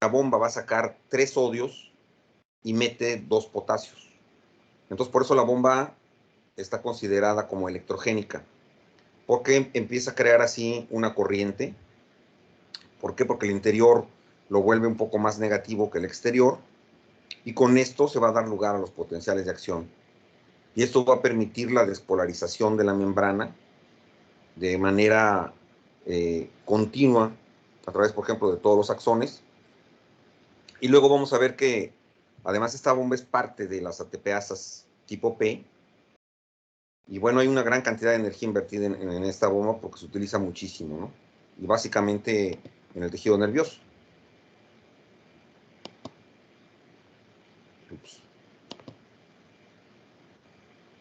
bomba va a sacar 3 sodios y mete 2 potasios. Entonces, por eso la bomba está considerada como electrogénica, porque empieza a crear así una corriente. ¿Por qué? Porque el interior lo vuelve un poco más negativo que el exterior, y con esto se va a dar lugar a los potenciales de acción. Y esto va a permitir la despolarización de la membrana de manera continua, a través, por ejemplo, de todos los axones. Y luego vamos a ver que, además, esta bomba es parte de las ATPasas tipo P. Y bueno, hay una gran cantidad de energía invertida en esta bomba porque se utiliza muchísimo, ¿no? Y básicamente en el tejido nervioso. Ups.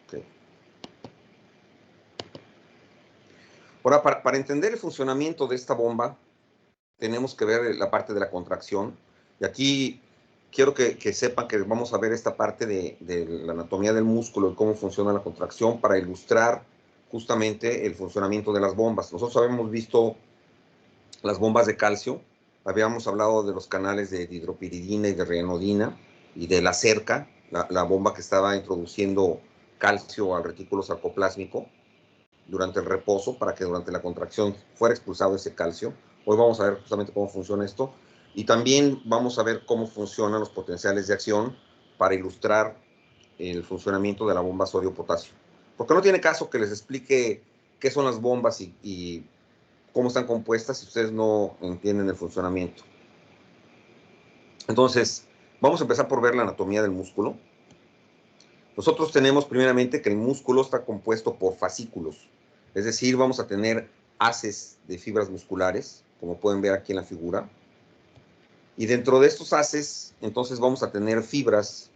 Okay. Ahora, para entender el funcionamiento de esta bomba, tenemos que ver la parte de la contracción. Y aquí quiero que sepan que vamos a ver esta parte de la anatomía del músculo y cómo funciona la contracción para ilustrar justamente el funcionamiento de las bombas. Nosotros habíamos visto las bombas de calcio, habíamos hablado de los canales de dihidropiridina y de rianodina y de la cerca, la bomba que estaba introduciendo calcio al retículo sarcoplásmico durante el reposo para que durante la contracción fuera expulsado ese calcio. Hoy vamos a ver justamente cómo funciona esto y también vamos a ver cómo funcionan los potenciales de acción para ilustrar el funcionamiento de la bomba sodio-potasio. Porque no tiene caso que les explique qué son las bombas y cómo están compuestas si ustedes no entienden el funcionamiento. Entonces, vamos a empezar por ver la anatomía del músculo. Nosotros tenemos primeramente que el músculo está compuesto por fascículos, es decir, vamos a tener haces de fibras musculares, como pueden ver aquí en la figura, y dentro de estos haces, entonces vamos a tener fibras,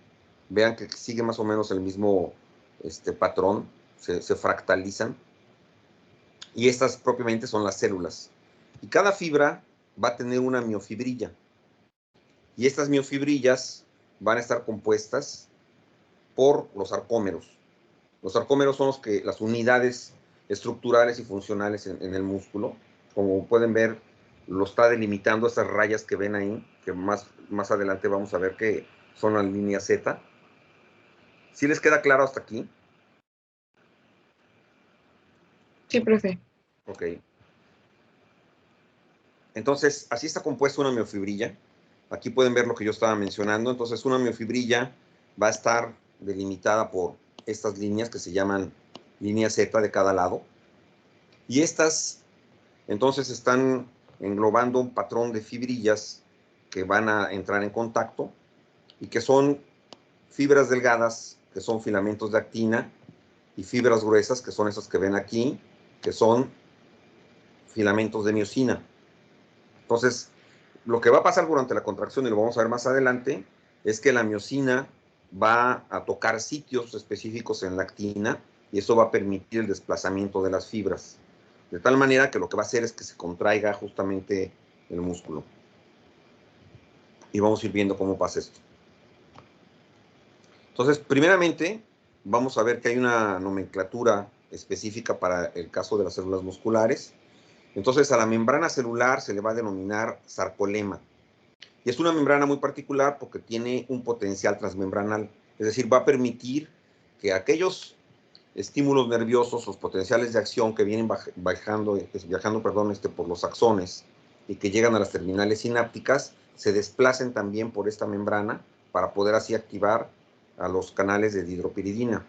vean que sigue más o menos el mismo patrón, se fractalizan, y estas propiamente son las células. Y cada fibra va a tener una miofibrilla, y estas miofibrillas van a estar compuestas por los sarcómeros. Los sarcómeros son las unidades estructurales y funcionales en el músculo. Como pueden ver, lo está delimitando esas rayas que ven ahí, que más adelante vamos a ver que son la línea Z. ¿Sí les queda claro hasta aquí? Sí, profe. Ok. Entonces, así está compuesta una miofibrilla. Aquí pueden ver lo que yo estaba mencionando. Entonces, una miofibrilla va a estar delimitada por estas líneas que se llaman línea Z de cada lado. Y estas, entonces, están englobando un patrón de fibrillas que van a entrar en contacto y que son fibras delgadas, que son filamentos de actina, y fibras gruesas, que son esas que ven aquí, que son filamentos de miosina. Entonces, lo que va a pasar durante la contracción, y lo vamos a ver más adelante, es que la miosina va a tocar sitios específicos en la actina y eso va a permitir el desplazamiento de las fibras. De tal manera que lo que va a hacer es que se contraiga justamente el músculo. Y vamos a ir viendo cómo pasa esto. Entonces, primeramente, vamos a ver que hay una nomenclatura específica para el caso de las células musculares. Entonces, a la membrana celular se le va a denominar sarcolema. Y es una membrana muy particular porque tiene un potencial transmembranal. Es decir, va a permitir que aquellos estímulos nerviosos, los potenciales de acción que vienen viajando por los axones y que llegan a las terminales sinápticas, se desplacen también por esta membrana para poder así activar a los canales de dihidropiridina.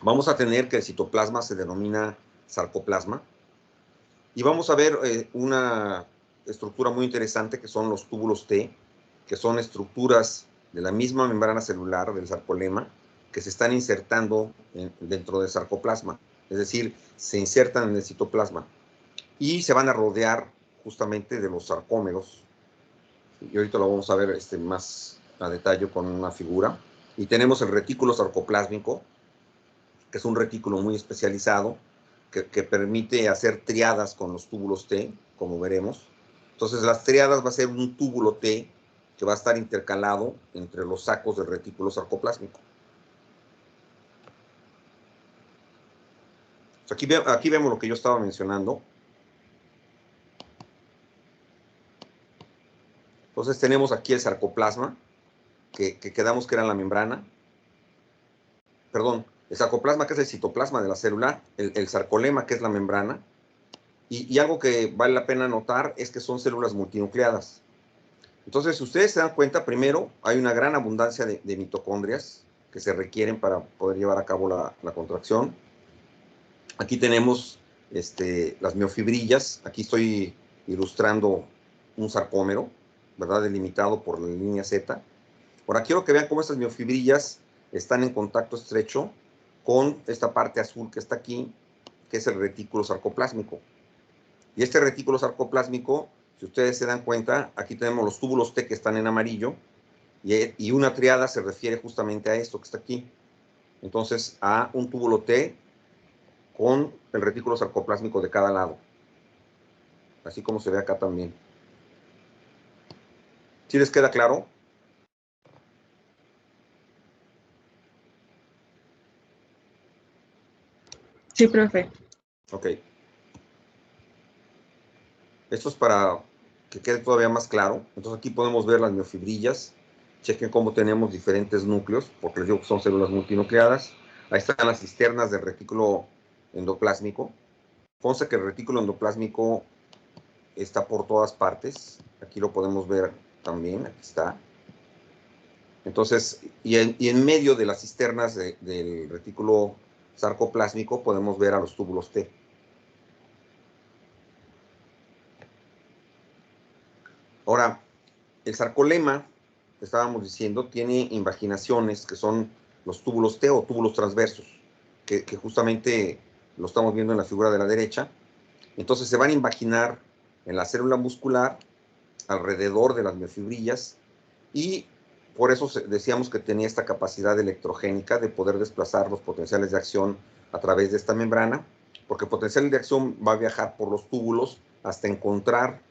Vamos a tener que el citoplasma se denomina sarcoplasma. Y vamos a ver una estructura muy interesante que son los túbulos T, que son estructuras de la misma membrana celular del sarcolema que se están insertando dentro del sarcoplasma. Es decir, se insertan en el citoplasma y se van a rodear justamente de los sarcómeros. Y ahorita lo vamos a ver más a detalle con una figura. Y tenemos el retículo sarcoplásmico, que es un retículo muy especializado, que permite hacer triadas con los túbulos T, como veremos. Entonces, las triadas va a ser un túbulo T que va a estar intercalado entre los sacos del retículo sarcoplásmico. Aquí vemos lo que yo estaba mencionando. Entonces tenemos aquí el sarcoplasma, que quedamos que era la membrana. Perdón, el sarcoplasma, que es el citoplasma de la célula, el sarcolema, que es la membrana. Y algo que vale la pena notar es que son células multinucleadas. Entonces, si ustedes se dan cuenta, primero, hay una gran abundancia de mitocondrias que se requieren para poder llevar a cabo la contracción. Aquí tenemos las miofibrillas. Aquí estoy ilustrando un sarcómero, ¿verdad? Delimitado por la línea Z. Ahora quiero que vean cómo estas miofibrillas están en contacto estrecho con esta parte azul que está aquí, que es el retículo sarcoplásmico. Y este retículo sarcoplásmico, si ustedes se dan cuenta, aquí tenemos los túbulos T que están en amarillo, y una triada se refiere justamente a esto que está aquí. Entonces, a un túbulo T con el retículo sarcoplásmico de cada lado. Así como se ve acá también. ¿Sí les queda claro? Sí, profe. Ok. Esto es para que quede todavía más claro. Entonces aquí podemos ver las miofibrillas. Chequen cómo tenemos diferentes núcleos, porque les digo que son células multinucleadas. Ahí están las cisternas del retículo endoplásmico. Consta que el retículo endoplásmico está por todas partes. Aquí lo podemos ver también, aquí está. Entonces, y en medio de las cisternas del retículo sarcoplásmico podemos ver a los túbulos T. Ahora, el sarcolema, estábamos diciendo, tiene invaginaciones que son los túbulos T o túbulos transversos, que justamente lo estamos viendo en la figura de la derecha. Entonces se van a invaginar en la célula muscular alrededor de las miofibrillas, y por eso decíamos que tenía esta capacidad electrogénica de poder desplazar los potenciales de acción a través de esta membrana, porque el potencial de acción va a viajar por los túbulos hasta encontrar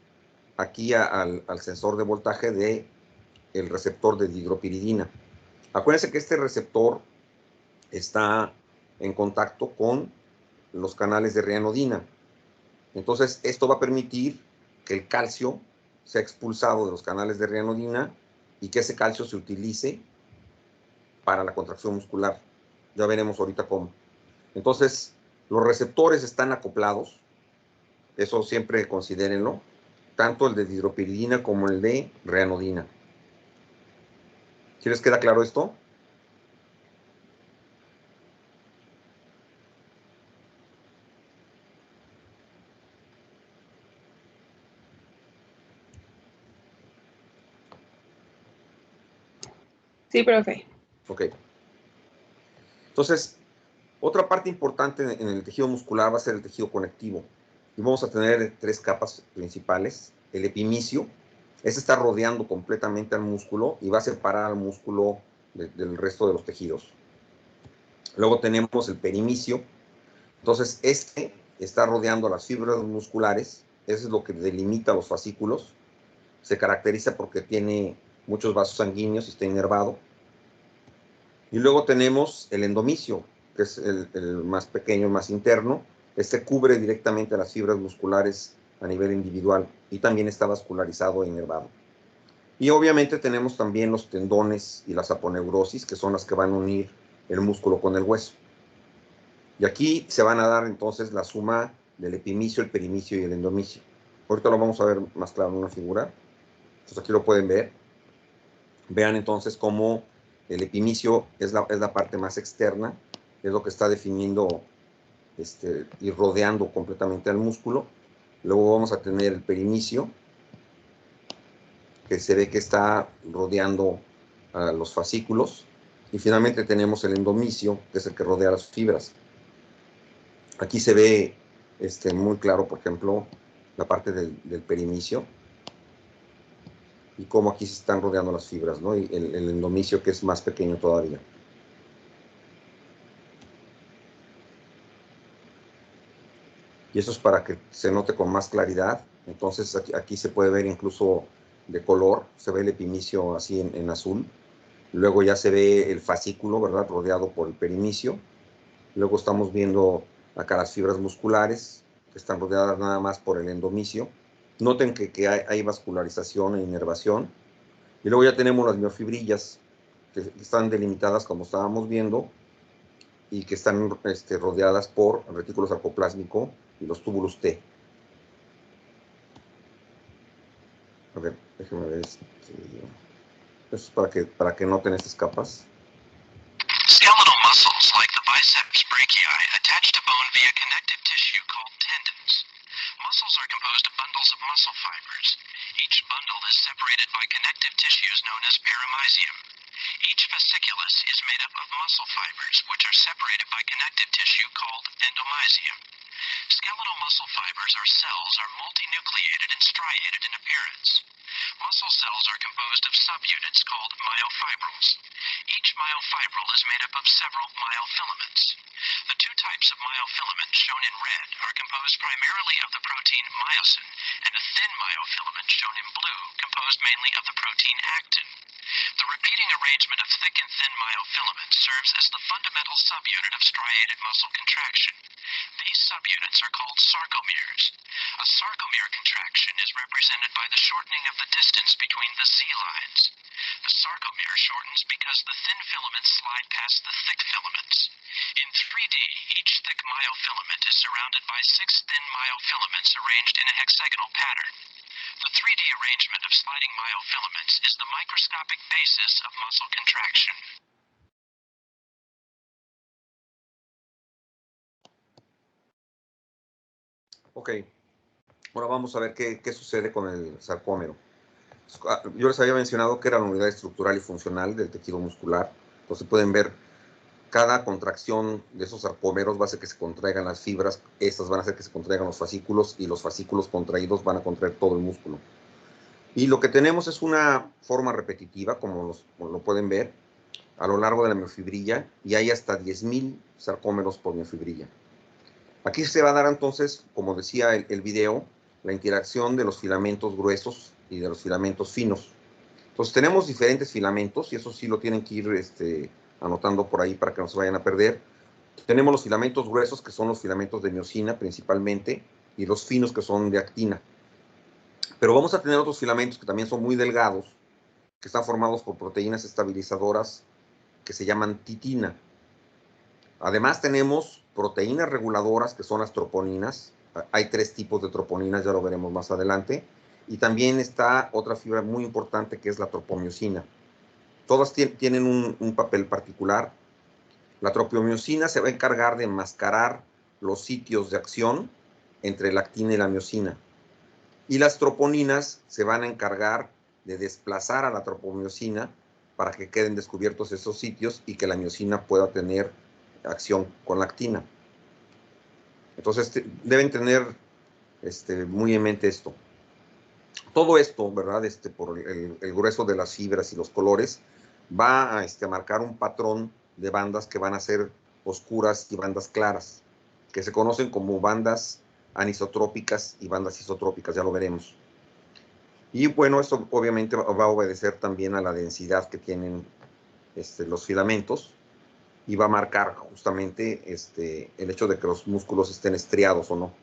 aquí al sensor de voltaje del receptor de dihidropiridina. Acuérdense que este receptor está en contacto con los canales de rianodina. Entonces, esto va a permitir que el calcio sea expulsado de los canales de rianodina y que ese calcio se utilice para la contracción muscular. Ya veremos ahorita cómo. Entonces, los receptores están acoplados, eso siempre considérenlo, tanto el de dihidropiridina como el de rianodina. ¿Sí les queda claro esto? Sí, profe. Ok. Entonces, otra parte importante en el tejido muscular va a ser el tejido conectivo. Y vamos a tener tres capas principales. El epimicio, ese está rodeando completamente al músculo y va a separar al músculo del resto de los tejidos. Luego tenemos el perimicio. Entonces, este está rodeando las fibras musculares. Eso es lo que delimita los fascículos. Se caracteriza porque tiene muchos vasos sanguíneos y está inervado. Y luego tenemos el endomicio, que es el más pequeño, más interno. Este cubre directamente las fibras musculares a nivel individual y también está vascularizado e inervado. Y obviamente tenemos también los tendones y las aponeurosis, que son las que van a unir el músculo con el hueso. Y aquí se van a dar entonces la suma del epimicio, el perimicio y el endomicio. Ahorita lo vamos a ver más claro en una figura. Entonces aquí lo pueden ver. Vean entonces cómo el epimicio es la parte más externa, es lo que está definiendo y rodeando completamente al músculo. Luego vamos a tener el perimicio, que se ve que está rodeando a los fascículos. Y finalmente tenemos el endomicio, que es el que rodea las fibras. Aquí se ve muy claro, por ejemplo, la parte del perimicio y cómo aquí se están rodeando las fibras, ¿no? Y el endomicio, que es más pequeño todavía. Y eso es para que se note con más claridad. Entonces aquí se puede ver incluso de color, se ve el epimicio así en azul. Luego ya se ve el fascículo, ¿verdad? Rodeado por el perimicio. Luego estamos viendo acá las fibras musculares, que están rodeadas nada más por el endomicio. Noten que hay vascularización e inervación. Y luego ya tenemos las miofibrillas, que están delimitadas como estábamos viendo, y que están rodeadas por el retículo sarcoplásmico y los túbulos T. A ver, déjenme ver. Eso es para que noten estas capas. Skeletal muscles like the biceps brachii attach to bone via connective tissue called tendons. Muscles are composed of bundles of muscle fibers. Each bundle is separated by connective tissues known as perimysium. Each fasciculus is made up of muscle fibers, which are separated by connective tissue called endomysium. Skeletal muscle fibers or cells are multinucleated and striated in appearance. Muscle cells are composed of subunits called myofibrils. Each myofibril is made up of several myofilaments. The two types of myofilament shown in red are composed primarily of the protein myosin, and a thin myofilament shown in blue composed mainly of the protein actin. The repeating arrangement of thick and thin myofilaments serves as the fundamental subunit of striated muscle contraction. These subunits are called sarcomeres. A sarcomere contraction is represented by the shortening of the distance between the Z lines. The sarcomere shortens because the thin filaments slide past the thick filaments. In 3D, each thick myofilament is surrounded by 6 thin myofilaments arranged in a hexagonal pattern. The 3D arrangement of sliding myofilaments is the microscopic basis of muscle contraction. Ok, ahora vamos a ver qué sucede con el sarcómero. Yo les había mencionado que era la unidad estructural y funcional del tejido muscular. Entonces pueden ver, cada contracción de esos sarcómeros va a hacer que se contraigan las fibras, estas van a hacer que se contraigan los fascículos, y los fascículos contraídos van a contraer todo el músculo. Y lo que tenemos es una forma repetitiva, como lo pueden ver, a lo largo de la miofibrilla, y hay hasta 10.000 sarcómeros por miofibrilla. Aquí se va a dar entonces, como decía el video, la interacción de los filamentos gruesos y de los filamentos finos. Entonces tenemos diferentes filamentos, y eso sí lo tienen que ir anotando por ahí para que no se vayan a perder. Tenemos los filamentos gruesos, que son los filamentos de miosina principalmente, y los finos, que son de actina. Pero vamos a tener otros filamentos que también son muy delgados, que están formados por proteínas estabilizadoras que se llaman titina. Además tenemos proteínas reguladoras, que son las troponinas. Hay 3 tipos de troponinas, ya lo veremos más adelante. Y también está otra fibra muy importante, que es la tropomiosina. Todas tienen un papel particular. La tropomiosina se va a encargar de enmascarar los sitios de acción entre la actina y la miosina. Y las troponinas se van a encargar de desplazar a la tropomiosina para que queden descubiertos esos sitios y que la miosina pueda tener acción con la actina. Entonces deben tener muy en mente esto. Todo esto, ¿verdad? Por el grueso de las fibras y los colores, va a marcar un patrón de bandas que van a ser oscuras y bandas claras, que se conocen como bandas anisotrópicas y bandas isotrópicas, ya lo veremos. Y bueno, esto obviamente va a obedecer también a la densidad que tienen los filamentos, y va a marcar justamente el hecho de que los músculos estén estriados o no.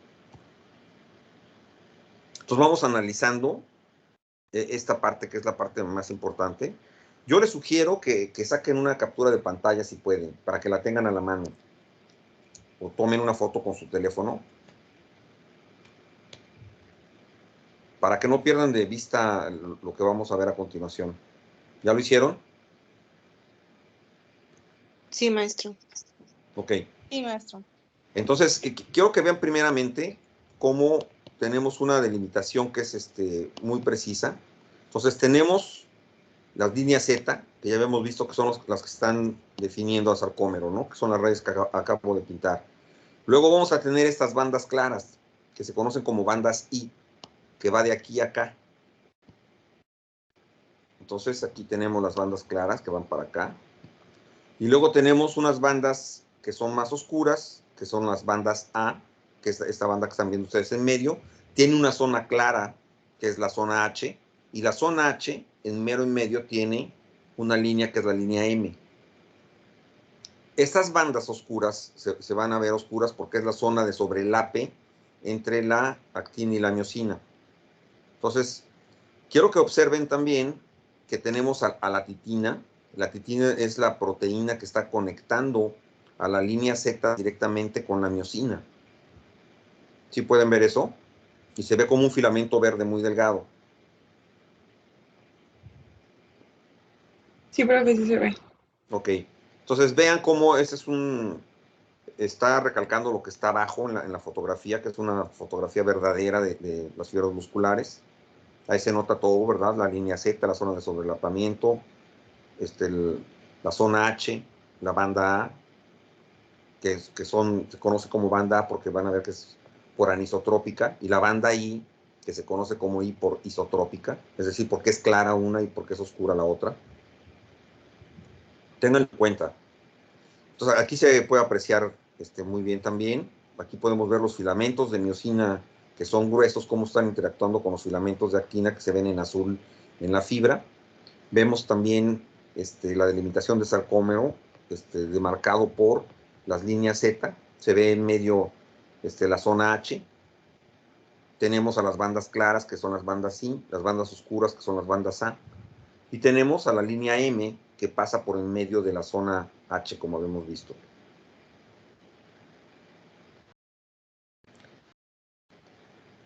Entonces vamos analizando esta parte, que es la parte más importante. Yo les sugiero que saquen una captura de pantalla si pueden, para que la tengan a la mano, o tomen una foto con su teléfono, para que no pierdan de vista lo que vamos a ver a continuación. ¿Ya lo hicieron? Sí, maestro. Ok. Sí, maestro. Entonces, quiero que vean primeramente cómo tenemos una delimitación que es muy precisa. Entonces, tenemos las líneas Z, que ya habíamos visto que son las que están definiendo al sarcómero, ¿no? Que son las rayas que acabo de pintar. Luego vamos a tener estas bandas claras, que se conocen como bandas I, que va de aquí a acá. Entonces, aquí tenemos las bandas claras que van para acá. Y luego tenemos unas bandas que son más oscuras, que son las bandas A, que es esta banda que están viendo ustedes en medio. Tiene una zona clara, que es la zona H, y la zona H, en medio, tiene una línea que es la línea M. Estas bandas oscuras se van a ver oscuras porque es la zona de sobrelape entre la actina y la miosina. Entonces, quiero que observen también que tenemos a la titina. La titina es la proteína que está conectando a la línea Z directamente con la miosina. ¿Sí pueden ver eso? Y se ve como un filamento verde muy delgado. Sí, profe, sí se ve. Ok. Entonces, vean cómo ese es está recalcando lo que está abajo en la fotografía, que es una fotografía verdadera de las fibras musculares. Ahí se nota todo, ¿verdad? La línea Z, la zona de sobrelapamiento, la zona H, la banda A, se conoce como banda A porque van a ver que es por anisotrópica, y la banda I, que se conoce como I por isotrópica, es decir, porque es clara una y porque es oscura la otra. Tengan en cuenta. Entonces, aquí se puede apreciar muy bien también. Aquí podemos ver los filamentos de miosina que son gruesos, cómo están interactuando con los filamentos de actina que se ven en azul en la fibra. Vemos también la delimitación de sarcómero, demarcado por las líneas Z. Se ve en medio la zona H. Tenemos a las bandas claras, que son las bandas I, las bandas oscuras, que son las bandas A. Y tenemos a la línea M, que pasa por en medio de la zona H, como habíamos visto.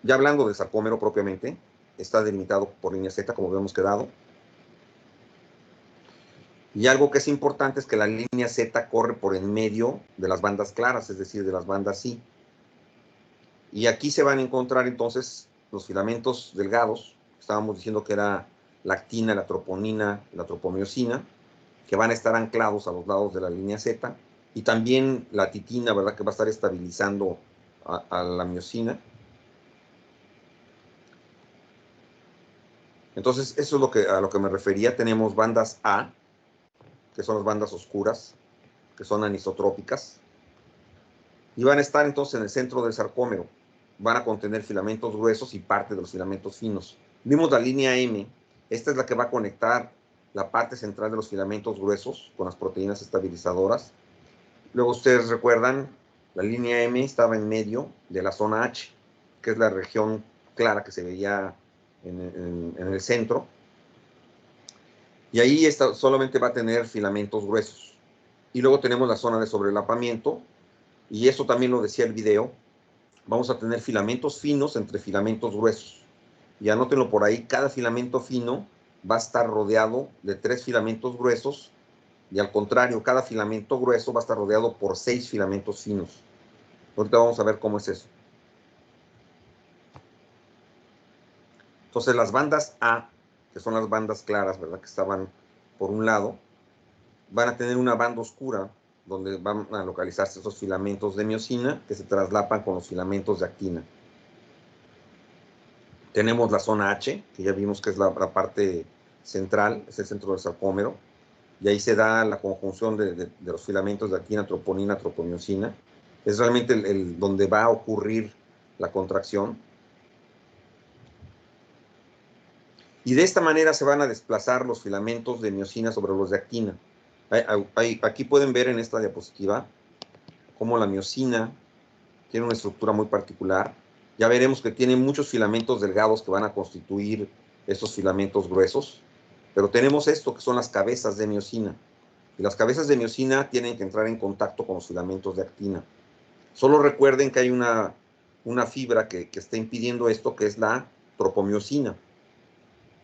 Ya hablando de sarcómero propiamente, está delimitado por línea Z, como habíamos quedado. Y algo que es importante es que la línea Z corre por en medio de las bandas claras, es decir, de las bandas I. Y aquí se van a encontrar entonces los filamentos delgados. Estábamos diciendo que era la actina, la troponina, la tropomiosina, que van a estar anclados a los lados de la línea Z. Y también la titina, ¿verdad?, que va a estar estabilizando a la miosina. Entonces, eso es a lo que me refería. Tenemos bandas A, que son las bandas oscuras, que son anisotrópicas, y van a estar entonces en el centro del sarcómero. Van a contener filamentos gruesos y parte de los filamentos finos. Vimos la línea M. Esta es la que va a conectar la parte central de los filamentos gruesos con las proteínas estabilizadoras. Luego ustedes recuerdan, la línea M estaba en medio de la zona H, que es la región clara que se veía en el centro. Y ahí solamente va a tener filamentos gruesos. Y luego tenemos la zona de sobrelapamiento, y eso también lo decía el video. Vamos a tener filamentos finos entre filamentos gruesos. Y anótenlo por ahí, cada filamento fino va a estar rodeado de 3 filamentos gruesos, y al contrario, cada filamento grueso va a estar rodeado por 6 filamentos finos. Ahorita vamos a ver cómo es eso. Entonces, las bandas A, que son las bandas claras, ¿verdad?, que estaban por un lado, van a tener una banda oscura donde van a localizarse esos filamentos de miosina que se traslapan con los filamentos de actina. Tenemos la zona H, que ya vimos que es la parte central, es el centro del sarcómero, y ahí se da la conjunción de los filamentos de actina, troponina, tropomiosina. Es realmente donde va a ocurrir la contracción. Y de esta manera se van a desplazar los filamentos de miosina sobre los de actina. Aquí pueden ver en esta diapositiva cómo la miosina tiene una estructura muy particular. Ya veremos que tiene muchos filamentos delgados que van a constituir estos filamentos gruesos. Pero tenemos esto, que son las cabezas de miosina. Y las cabezas de miosina tienen que entrar en contacto con los filamentos de actina. Solo recuerden que hay una fibra que está impidiendo esto, que es la tropomiosina.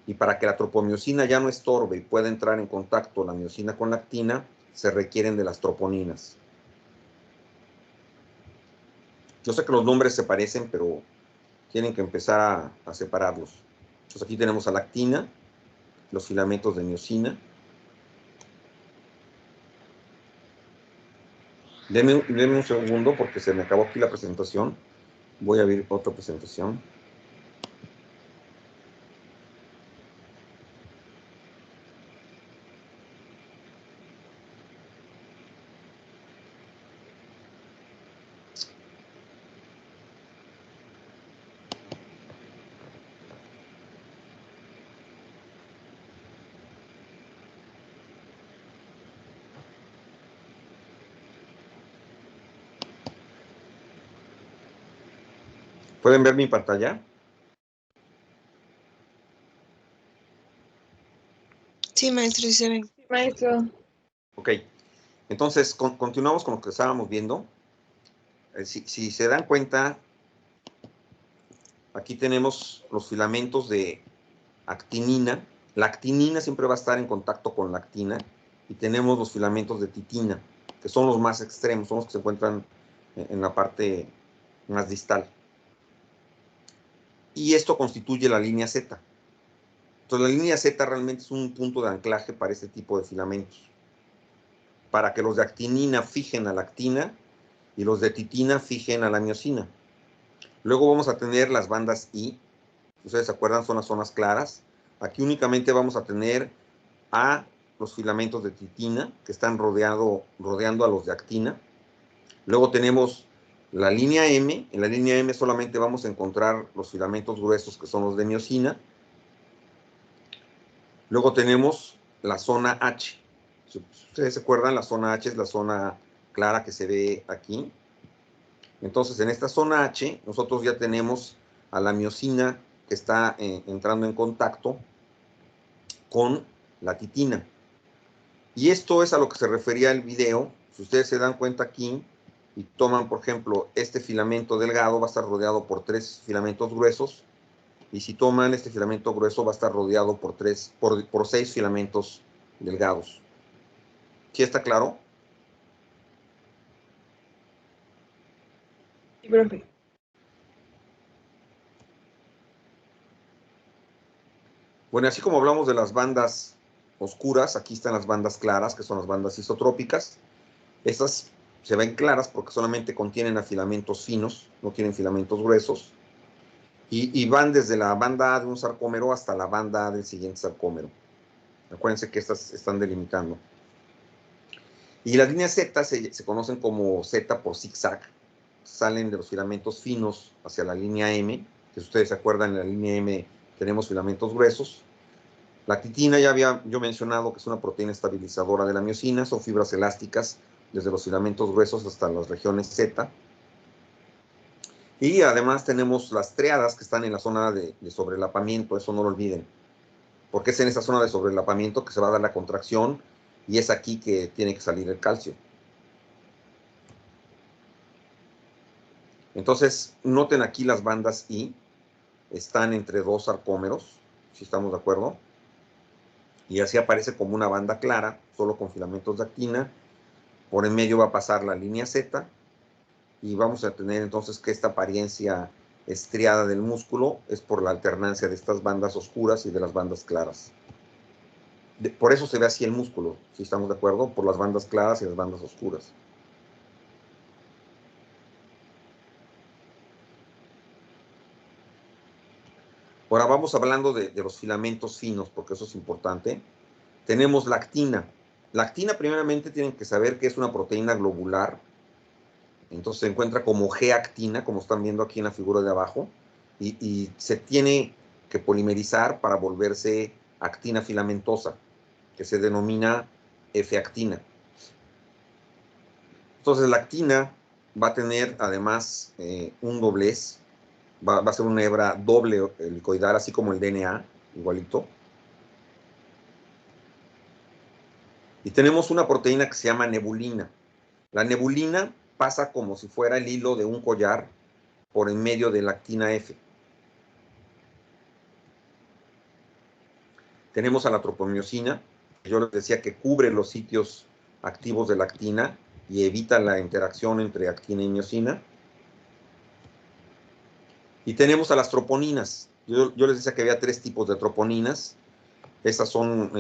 Y para que la tropomiosina ya no estorbe y pueda entrar en contacto la miosina con la actina, se requieren de las troponinas. Yo sé que los nombres se parecen, pero tienen que empezar a separarlos. Entonces aquí tenemos a la actina, los filamentos de miosina. Denme un segundo porque se me acabó aquí la presentación. Voy a abrir otra presentación. ¿Pueden ver mi pantalla? Sí, maestro, sí se ven. Maestro. Ok, entonces continuamos con lo que estábamos viendo. Si se dan cuenta, aquí tenemos los filamentos de actinina. La actinina siempre va a estar en contacto con la actina y tenemos los filamentos de titina, que son los más extremos, son los que se encuentran en la parte más distal. Y esto constituye la línea Z. Entonces la línea Z realmente es un punto de anclaje para este tipo de filamentos, para que los de actinina fijen a la actina y los de titina fijen a la miosina. Luego vamos a tener las bandas I. Ustedes se acuerdan, son las zonas claras. Aquí únicamente vamos a tener a los filamentos de titina que están rodeando a los de actina. Luego tenemos la línea M. En la línea M solamente vamos a encontrar los filamentos gruesos que son los de miosina. Luego tenemos la zona H. Si ustedes se acuerdan, la zona H es la zona clara que se ve aquí. Entonces, en esta zona H, nosotros ya tenemos a la miosina que está entrando en contacto con la titina. Y esto es a lo que se refería el video. Si ustedes se dan cuenta aquí y toman, por ejemplo, este filamento delgado, va a estar rodeado por 3 filamentos gruesos. Y si toman este filamento grueso, va a estar rodeado por 6 filamentos delgados. ¿Sí está claro? Sí, profe. Bueno, así como hablamos de las bandas oscuras, aquí están las bandas claras, que son las bandas isotrópicas. Estas se ven claras porque solamente contienen a filamentos finos, no tienen filamentos gruesos. Y van desde la banda A de un sarcómero hasta la banda A del siguiente sarcómero. Acuérdense que estas están delimitando. Y las líneas Z se conocen como Z por zigzag. Salen de los filamentos finos hacia la línea M, que si ustedes se acuerdan, en la línea M tenemos filamentos gruesos. La titina ya había yo mencionado que es una proteína estabilizadora de la miosina, son fibras elásticas desde los filamentos gruesos hasta las regiones Z. Y además tenemos las triadas que están en la zona de sobrelapamiento, eso no lo olviden, porque es en esa zona de sobrelapamiento que se va a dar la contracción y es aquí que tiene que salir el calcio. Entonces, noten aquí las bandas I, están entre 2 sarcómeros, si estamos de acuerdo, y así aparece como una banda clara, solo con filamentos de actina. Por en medio va a pasar la línea Z, y vamos a tener entonces que esta apariencia estriada del músculo es por la alternancia de estas bandas oscuras y de las bandas claras. Por eso se ve así el músculo, si estamos de acuerdo, por las bandas claras y las bandas oscuras. Ahora vamos hablando de los filamentos finos, porque eso es importante. Tenemos la actina. La actina, primeramente, tienen que saber que es una proteína globular. Entonces se encuentra como G-actina, como están viendo aquí en la figura de abajo, y se tiene que polimerizar para volverse actina filamentosa, que se denomina F-actina. Entonces la actina va a tener además un doblez, va a ser una hebra doble helicoidal, así como el DNA, igualito. Y tenemos una proteína que se llama nebulina. La nebulina pasa como si fuera el hilo de un collar por en medio de la actina F. Tenemos a la tropomiosina, que yo les decía que cubre los sitios activos de la actina y evita la interacción entre actina y miosina. Y tenemos a las troponinas. Yo les decía que había 3 tipos de troponinas. Estas son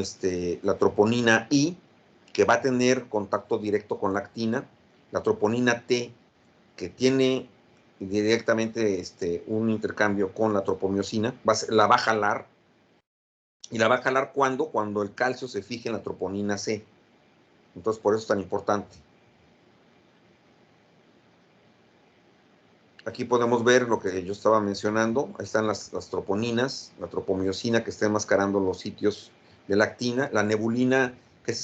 la troponina I, que va a tener contacto directo con la actina. La troponina T, que tiene directamente un intercambio con la tropomiosina, la va a jalar. ¿Y la va a jalar cuándo? Cuando el calcio se fije en la troponina C. Entonces, por eso es tan importante. Aquí podemos ver lo que yo estaba mencionando. Ahí están las troponinas, la tropomiosina que está enmascarando los sitios de la actina, la nebulina, que es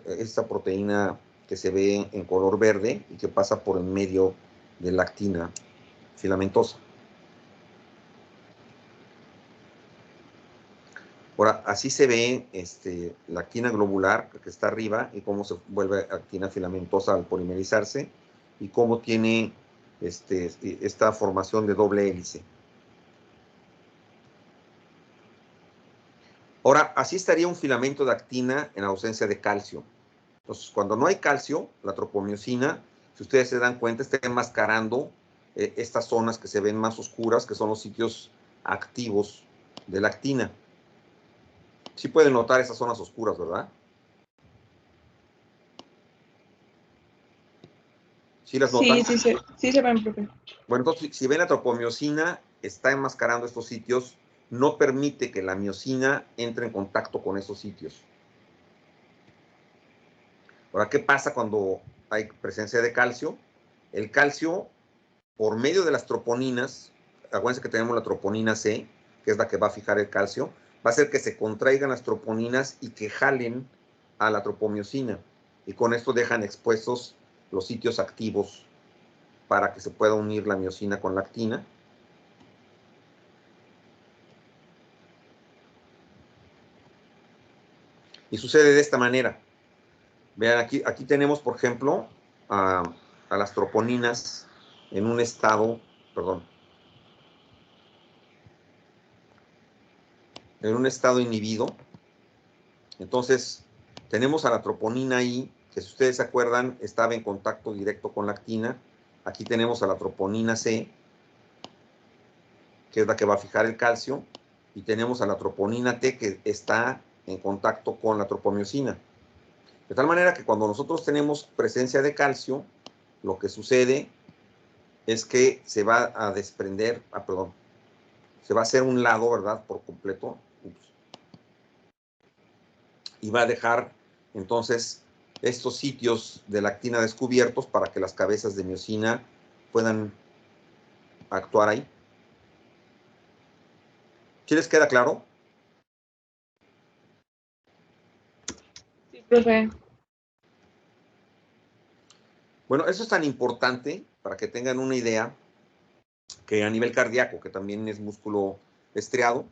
esa proteína que se ve en color verde y que pasa por en medio de la actina filamentosa. Ahora, así se ve la actina globular que está arriba y cómo se vuelve actina filamentosa al polimerizarse y cómo tiene esta formación de doble hélice. Ahora, así estaría un filamento de actina en ausencia de calcio. Entonces, cuando no hay calcio, la tropomiosina, si ustedes se dan cuenta, está enmascarando estas zonas que se ven más oscuras, que son los sitios activos de la actina. Sí pueden notar esas zonas oscuras, ¿verdad? ¿Sí las notan? Sí se ven, profe. Bueno, entonces, si ven la tropomiosina, está enmascarando estos sitios, no permite que la miosina entre en contacto con esos sitios. Ahora, ¿qué pasa cuando hay presencia de calcio? El calcio, por medio de las troponinas, acuérdense que tenemos la troponina C, que es la que va a fijar el calcio, va a hacer que se contraigan las troponinas y que jalen a la tropomiosina. Y con esto dejan expuestos los sitios activos para que se pueda unir la miosina con la actina. Y sucede de esta manera. Vean, aquí tenemos, por ejemplo, a las troponinas en un estado, en un estado inhibido. Entonces, tenemos a la troponina I, que si ustedes se acuerdan, estaba en contacto directo con la actina. Aquí tenemos a la troponina C, que es la que va a fijar el calcio, y tenemos a la troponina T, que está en contacto con la tropomiosina. De tal manera que cuando nosotros tenemos presencia de calcio, lo que sucede es que se va a desprender, se va a hacer un lado, ¿verdad? Por completo. Y va a dejar entonces estos sitios de la actina descubiertos para que las cabezas de miosina puedan actuar ahí. ¿Sí les queda claro? Sí, profe. Bueno, eso es tan importante para que tengan una idea que a nivel cardíaco, que también es músculo estriado,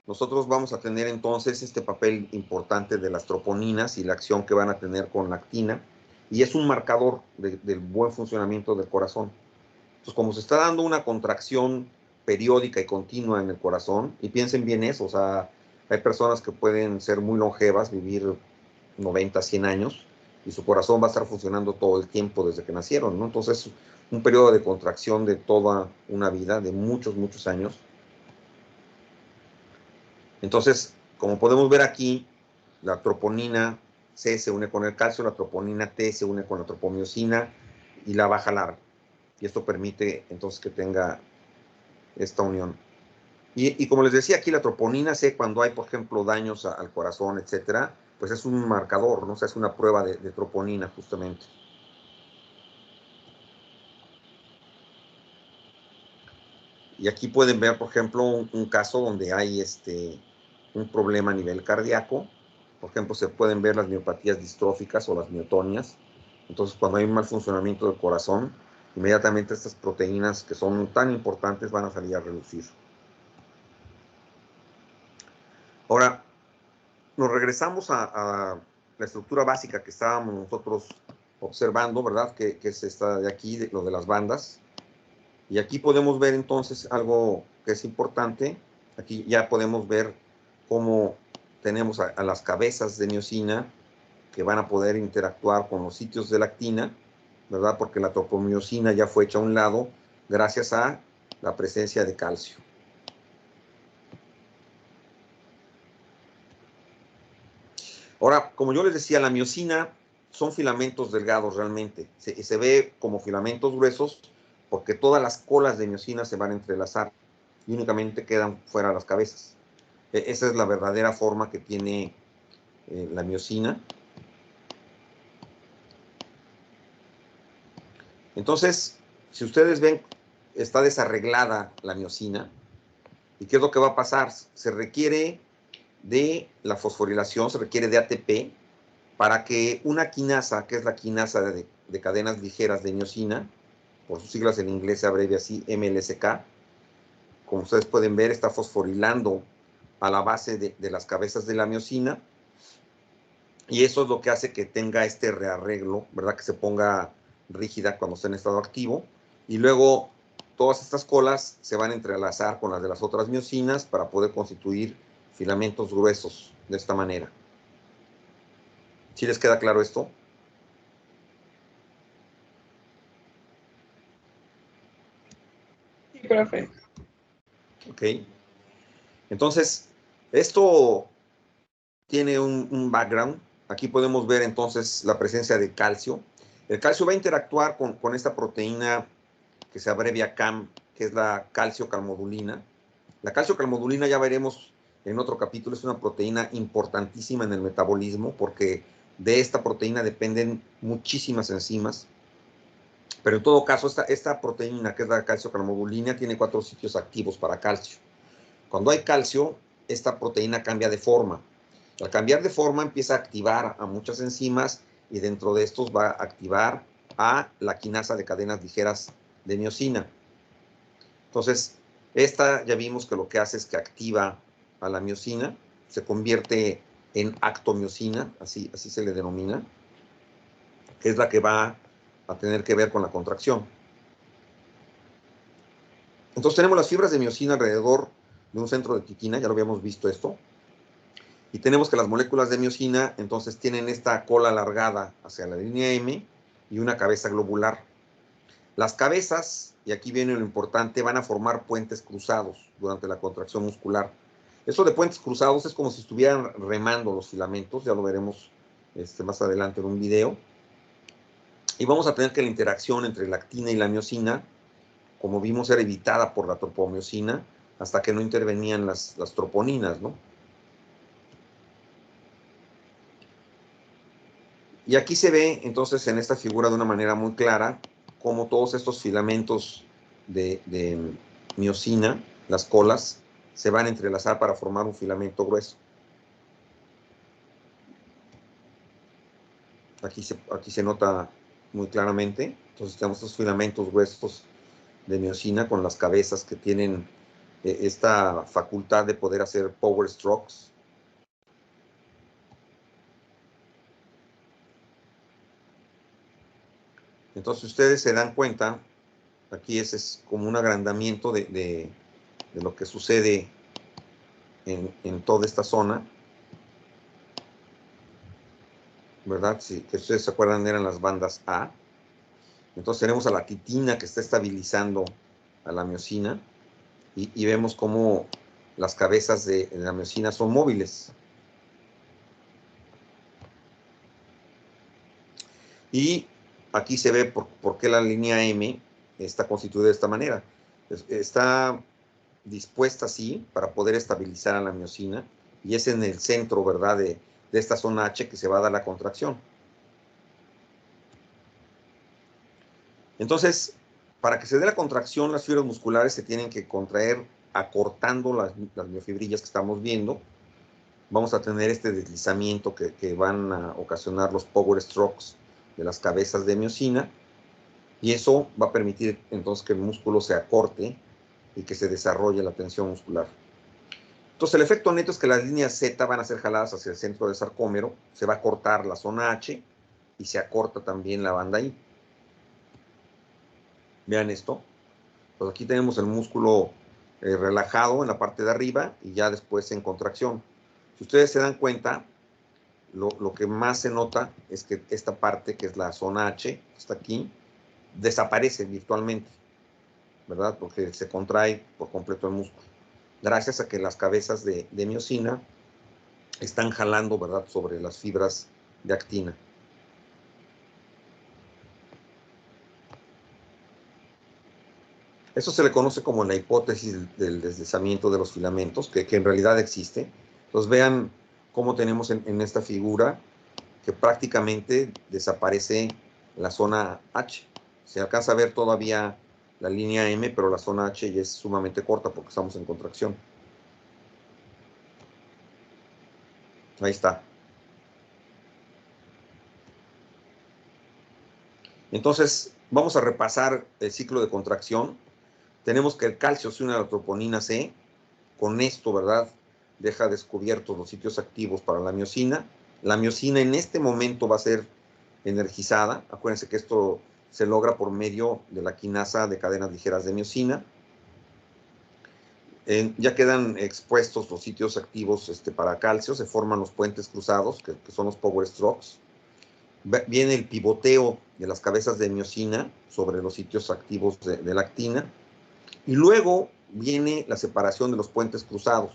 nosotros vamos a tener entonces este papel importante de las troponinas y la acción que van a tener con la actina, y es un marcador del buen funcionamiento del corazón. Entonces, como se está dando una contracción periódica y continua en el corazón, y piensen bien eso, o sea, hay personas que pueden ser muy longevas, vivir 90, 100 años, y su corazón va a estar funcionando todo el tiempo desde que nacieron, ¿no? Entonces, un periodo de contracción de toda una vida, de muchos, muchos años. Entonces, como podemos ver aquí, la troponina C se une con el calcio, la troponina T se une con la tropomiosina y la va a jalar. Y esto permite entonces que tenga esta unión. Y como les decía aquí, la troponina C, cuando hay, por ejemplo, daños al corazón, etcétera, pues es un marcador, ¿no? O sea, es una prueba de troponina, justamente. Y aquí pueden ver, por ejemplo, un caso donde hay un problema a nivel cardíaco. Por ejemplo, se pueden ver las miopatías distróficas o las miotonias. Entonces, cuando hay un mal funcionamiento del corazón, inmediatamente estas proteínas que son tan importantes van a salir a reducir. Ahora, nos regresamos a la estructura básica que estábamos nosotros observando, ¿verdad? Que es esta de aquí, lo de las bandas. Y aquí podemos ver entonces algo que es importante. Aquí ya podemos ver cómo tenemos a las cabezas de miosina que van a poder interactuar con los sitios de la actina, ¿verdad? Porque la tropomiosina ya fue hecha a un lado gracias a la presencia de calcio. Ahora, como yo les decía, la miosina son filamentos delgados realmente. Se ve como filamentos gruesos porque todas las colas de miosina se van a entrelazar y únicamente quedan fuera las cabezas. Esa es la verdadera forma que tiene la miosina. Entonces, si ustedes ven, está desarreglada la miosina. ¿Y qué es lo que va a pasar? Se requiere de la fosforilación, se requiere de ATP para que una quinasa, que es la quinasa de cadenas ligeras de miosina, por sus siglas en inglés se abrevia así, MLSK, como ustedes pueden ver, está fosforilando a la base de las cabezas de la miosina, y eso es lo que hace que tenga este rearreglo, ¿verdad? Que se ponga rígida cuando esté en estado activo, y luego todas estas colas se van a entrelazar con las de las otras miosinas para poder constituir filamentos gruesos de esta manera. ¿Sí les queda claro esto? Sí, profe. Ok. Entonces, esto tiene un background. Aquí podemos ver entonces la presencia de calcio. El calcio va a interactuar con esta proteína que se abrevia CAM, que es la calciocalmodulina. La calciocalmodulina, ya veremos en otro capítulo, es una proteína importantísima en el metabolismo porque de esta proteína dependen muchísimas enzimas. Pero en todo caso, esta proteína, que es la calciocalmodulina, tiene 4 sitios activos para calcio. Cuando hay calcio, esta proteína cambia de forma. Al cambiar de forma, empieza a activar a muchas enzimas y dentro de estos va a activar a la quinasa de cadenas ligeras de miosina. Entonces, esta ya vimos que lo que hace es que activa a la miosina, se convierte en actomiosina, así se le denomina, que es la que va a tener que ver con la contracción. Entonces tenemos las fibras de miosina alrededor de un centro de quitina, ya lo habíamos visto esto, y tenemos que las moléculas de miosina entonces tienen esta cola alargada hacia la línea M y una cabeza globular. Las cabezas, y aquí viene lo importante, van a formar puentes cruzados durante la contracción muscular. Eso de puentes cruzados es como si estuvieran remando los filamentos, ya lo veremos más adelante en un video. Y vamos a tener que la interacción entre la actina y la miosina, como vimos, era evitada por la tropomiosina hasta que no intervenían las troponinas, ¿no? Y aquí se ve entonces en esta figura de una manera muy clara cómo todos estos filamentos de miosina, las colas, se van a entrelazar para formar un filamento grueso. Aquí se nota muy claramente. Entonces tenemos estos filamentos gruesos de miosina con las cabezas que tienen esta facultad de poder hacer power strokes. Entonces ustedes se dan cuenta, aquí ese es como un agrandamiento de lo que sucede en toda esta zona, ¿verdad? Si que ustedes se acuerdan, eran las bandas A. Entonces tenemos a la quitina que está estabilizando a la miosina y vemos cómo las cabezas de la miosina son móviles. Y aquí se ve por qué la línea M está constituida de esta manera. Está dispuesta así para poder estabilizar a la miosina y es en el centro, ¿verdad?, de esta zona H que se va a dar la contracción. Entonces, para que se dé la contracción, las fibras musculares se tienen que contraer acortando las miofibrillas que estamos viendo. Vamos a tener este deslizamiento que van a ocasionar los power strokes de las cabezas de miosina, y eso va a permitir entonces que el músculo se acorte y que se desarrolle la tensión muscular. Entonces el efecto neto es que las líneas Z van a ser jaladas hacia el centro del sarcómero, se va a cortar la zona H y se acorta también la banda I. Vean esto. Pues aquí tenemos el músculo relajado en la parte de arriba y ya después en contracción. Si ustedes se dan cuenta, lo que más se nota es que esta parte, que es la zona H, que está aquí, desaparece virtualmente, ¿verdad? Porque se contrae por completo el músculo, gracias a que las cabezas de miosina están jalando, ¿verdad?, sobre las fibras de actina. Eso se le conoce como la hipótesis del deslizamiento de los filamentos, que en realidad existe. Entonces vean cómo tenemos en esta figura que prácticamente desaparece la zona H. Se alcanza a ver todavía la línea M, pero la zona H ya es sumamente corta porque estamos en contracción. Ahí está. Entonces, vamos a repasar el ciclo de contracción. Tenemos que el calcio se une a la troponina C. Con esto, ¿verdad?, deja descubiertos los sitios activos para la miosina. La miosina en este momento va a ser energizada. Acuérdense que esto se logra por medio de la quinasa de cadenas ligeras de miosina. Ya quedan expuestos los sitios activos para calcio, se forman los puentes cruzados, que son los power strokes. Viene el pivoteo de las cabezas de miosina sobre los sitios activos de lactina. Y luego viene la separación de los puentes cruzados.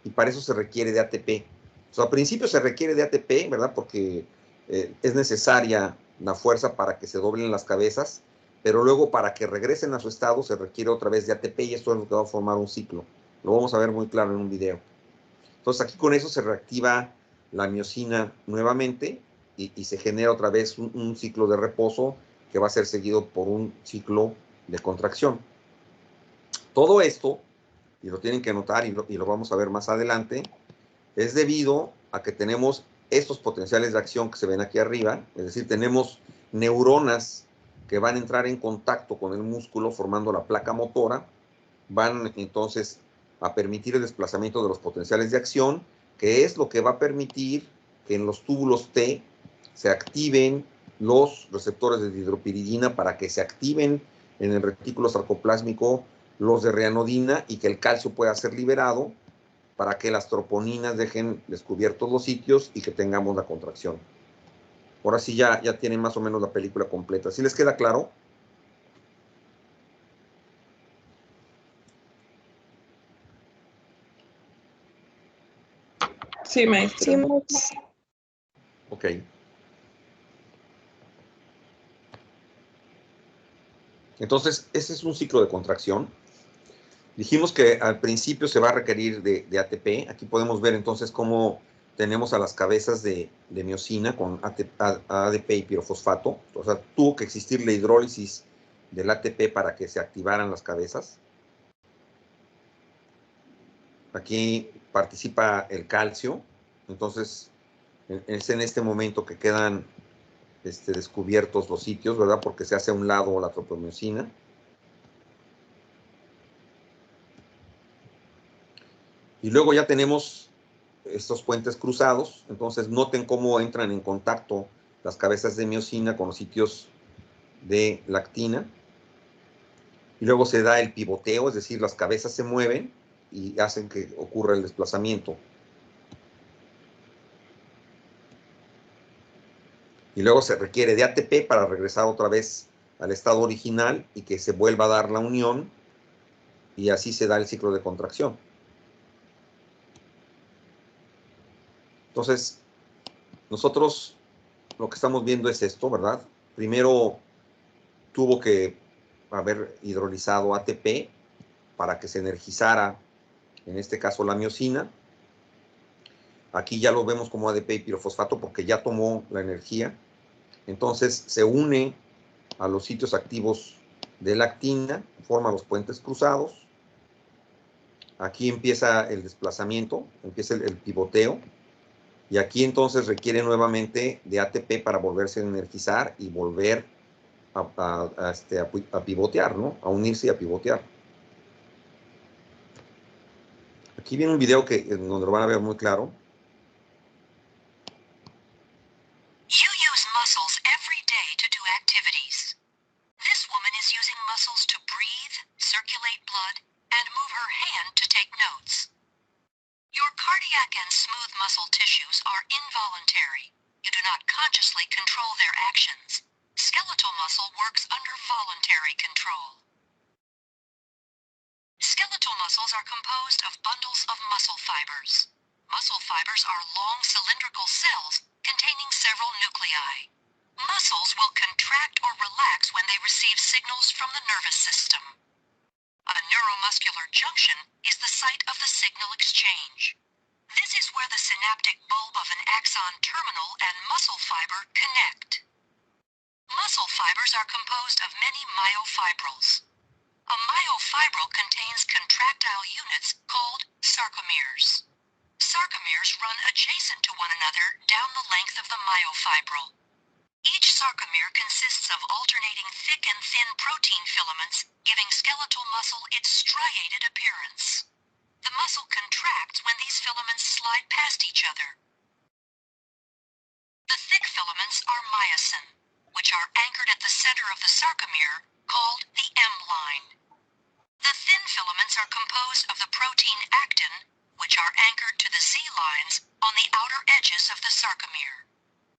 Y para eso se requiere de ATP. O sea, al principio se requiere de ATP, ¿verdad? Porque es necesaria la fuerza para que se doblen las cabezas, pero luego para que regresen a su estado se requiere otra vez de ATP y esto es lo que va a formar un ciclo. Lo vamos a ver muy claro en un video. Entonces aquí con eso se reactiva la miosina nuevamente y se genera otra vez un ciclo de reposo que va a ser seguido por un ciclo de contracción. Todo esto, y lo tienen que notar y lo vamos a ver más adelante, es debido a que tenemos estos potenciales de acción que se ven aquí arriba, es decir, tenemos neuronas que van a entrar en contacto con el músculo formando la placa motora, van entonces a permitir el desplazamiento de los potenciales de acción, que es lo que va a permitir que en los túbulos T se activen los receptores de dihidropiridina para que se activen en el retículo sarcoplásmico los de reanodina y que el calcio pueda ser liberado para que las troponinas dejen descubiertos los sitios y que tengamos la contracción. Ahora sí ya tienen más o menos la película completa. ¿Sí les queda claro? Sí, maestro. Sí, maestro. Ok. Entonces, ese es un ciclo de contracción. Dijimos que al principio se va a requerir de ATP. Aquí podemos ver entonces cómo tenemos a las cabezas de miosina con ADP y pirofosfato. O sea, tuvo que existir la hidrólisis del ATP para que se activaran las cabezas. Aquí participa el calcio. Entonces, es en este momento que quedan descubiertos los sitios, ¿verdad? Porque se hace a un lado la tropomiosina. Y luego ya tenemos estos puentes cruzados. Entonces noten cómo entran en contacto las cabezas de miosina con los sitios de lactina. Y luego se da el pivoteo, es decir, las cabezas se mueven y hacen que ocurra el desplazamiento. Y luego se requiere de ATP para regresar otra vez al estado original y que se vuelva a dar la unión y así se da el ciclo de contracción. Entonces, nosotros lo que estamos viendo es esto, ¿verdad? Primero tuvo que haber hidrolizado ATP para que se energizara, en este caso la miosina. Aquí ya lo vemos como ADP y pirofosfato porque ya tomó la energía. Entonces se une a los sitios activos de lactina, forma los puentes cruzados. Aquí empieza el desplazamiento, empieza el pivoteo. Y aquí entonces requiere nuevamente de ATP para volverse a energizar y volver a pivotear, ¿no? A unirse y a pivotear. Aquí viene un video donde lo van a ver muy claro. You use muscles every day to do activities. This woman is using muscles to breathe, circulate blood, and move her hand to take notes. Your cardiac and smooth muscle tissues are involuntary. You do not consciously control their actions. Skeletal muscle works under voluntary control. Skeletal muscles are composed of bundles of muscle fibers. Muscle fibers are long cylindrical cells containing several nuclei. Muscles will contract or relax when they receive signals from the nervous system. A neuromuscular junction is the site of the signal exchange. This is where the synaptic bulb of an axon terminal and muscle fiber connect. Muscle fibers are composed of many myofibrils. A myofibril contains contractile units called sarcomeres. Sarcomeres run adjacent to one another down the length of the myofibril. Each sarcomere consists of alternating thick and thin protein filaments, giving skeletal muscle its striated appearance. The muscle contracts when these filaments slide past each other. The thick filaments are myosin, which are anchored at the center of the sarcomere, called the M line. The thin filaments are composed of the protein actin, which are anchored to the Z lines on the outer edges of the sarcomere.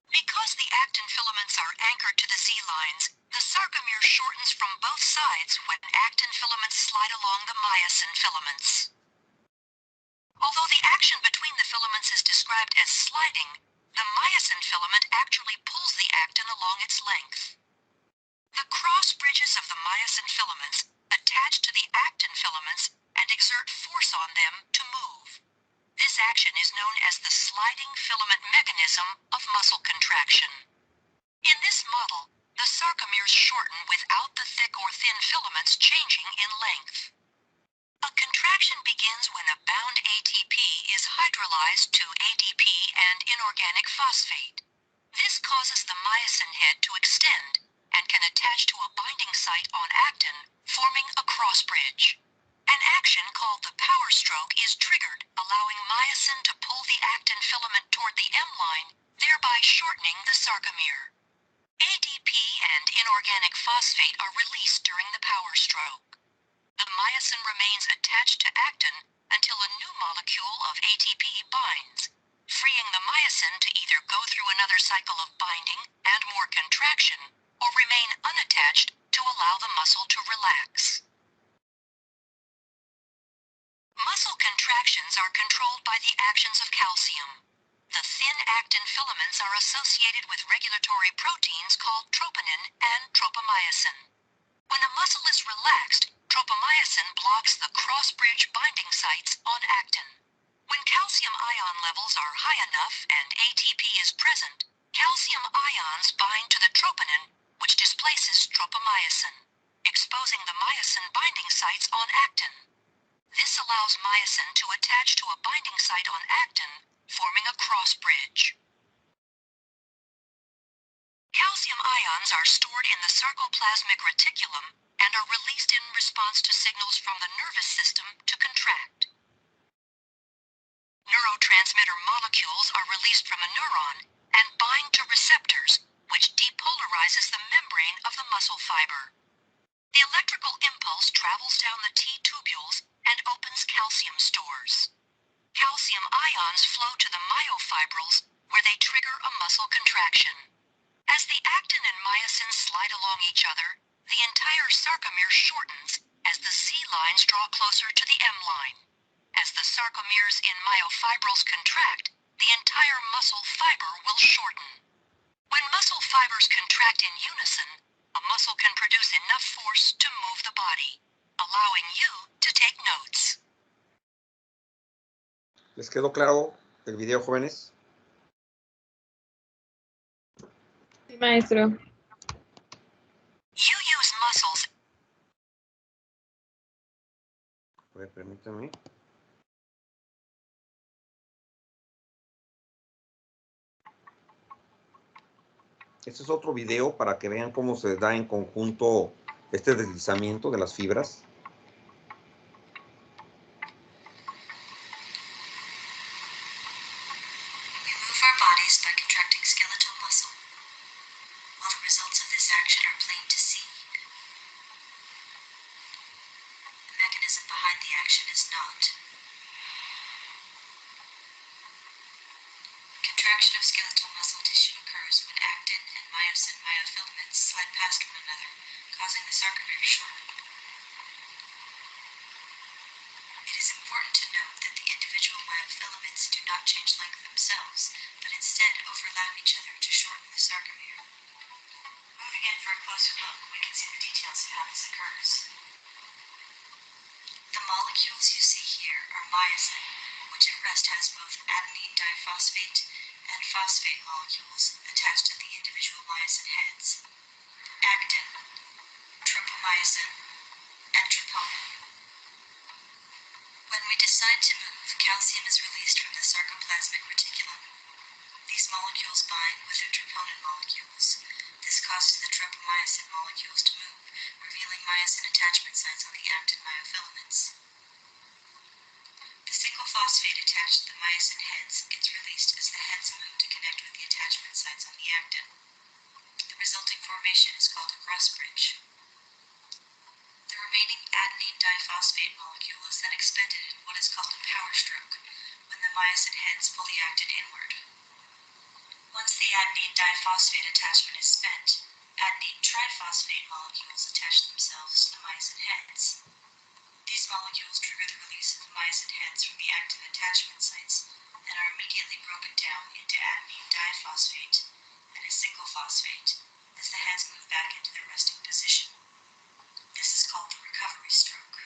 Because the actin filaments are anchored to the Z lines, the sarcomere shortens from both sides when actin filaments slide along the myosin filaments. Although the action between the filaments is described as sliding, the myosin filament actually pulls the actin along its length. The cross bridges of the myosin filaments attach to the actin filaments and exert force on them to move. This action is known as the sliding filament mechanism of muscle contraction. In this model, the sarcomeres shorten without the thick or thin filaments changing in length. A contraction begins when a bound ATP is hydrolyzed to ADP and inorganic phosphate. This causes the myosin head to extend and can attach to a binding site on actin, forming a cross bridge. An action called the power stroke is triggered, allowing myosin to pull the actin filament toward the M line, thereby shortening the sarcomere. ADP and inorganic phosphate are released during the power stroke. The myosin remains attached to actin until a new molecule of ATP binds, freeing the myosin to either go through another cycle of binding and more contraction, or remain unattached to allow the muscle to relax. Muscle contractions are controlled by the actions of calcium. The thin actin filaments are associated with regulatory proteins called troponin and tropomyosin. When a muscle is relaxed, tropomyosin blocks the cross-bridge binding sites on actin. When calcium ion levels are high enough and ATP is present, calcium ions bind to the troponin, which displaces tropomyosin, exposing the myosin binding sites on actin. This allows myosin to attach to a binding site on actin, forming a cross bridge. Calcium ions are stored in the sarcoplasmic reticulum and are released in response to signals from the nervous system to contract. Neurotransmitter molecules are released from a neuron and bind to receptors, which depolarizes the membrane of the muscle fiber. The electrical impulse travels down the T-tubules and opens calcium stores. Calcium ions flow to the myofibrils, where they trigger a muscle contraction. As the actin and myosin slide along each other, the entire sarcomere shortens as the Z lines draw closer to the M line. As the sarcomeres in myofibrils contract, the entire muscle fiber will shorten. When muscle fibers contract in unison, a muscle can produce enough force to move the body, allowing you to take notes. ¿Les quedó claro el video, jóvenes? Sí, maestro. You use muscles. A ver, permítame. Este es otro video para que vean cómo se da en conjunto este deslizamiento de las fibras. We move our bodies by contracting skeletal muscle. While the results of this action are plain to see, the mechanism behind the action is not. Contraction of skeletal muscle tissue occurs when actin and myosin myofilaments slide past one another, causing the sarcomere to shorten. It is important to note that the individual myofilaments do not change length themselves, but instead overlap each other to shorten the sarcomere. Moving in for a closer look, we can see the details of how this occurs. The molecules you see here are myosin, which at rest has both adenine diphosphate and phosphate molecules attached to the individual myosin heads. Actin, tropomyosin, and troponin. When we decide to move, calcium is released from the sarcoplasmic reticulum. These molecules bind with the troponin molecules. This causes the tropomyosin molecules to move, revealing myosin attachment sites on the actin myofilaments. phosphate attached to the myosin heads gets released as the heads move to connect with the attachment sites on the actin. The resulting formation is called a cross bridge. The remaining adenine diphosphate molecule is then expended in what is called a power stroke when the myosin heads pull the actin inward. Once the adenine diphosphate attachment is spent, adenine triphosphate molecules attach themselves to the myosin heads. These molecules trigger the release of the myosin heads from the actin attachment sites and are immediately broken down into adenine diphosphate and a single phosphate as the heads move back into their resting position. This is called the recovery stroke.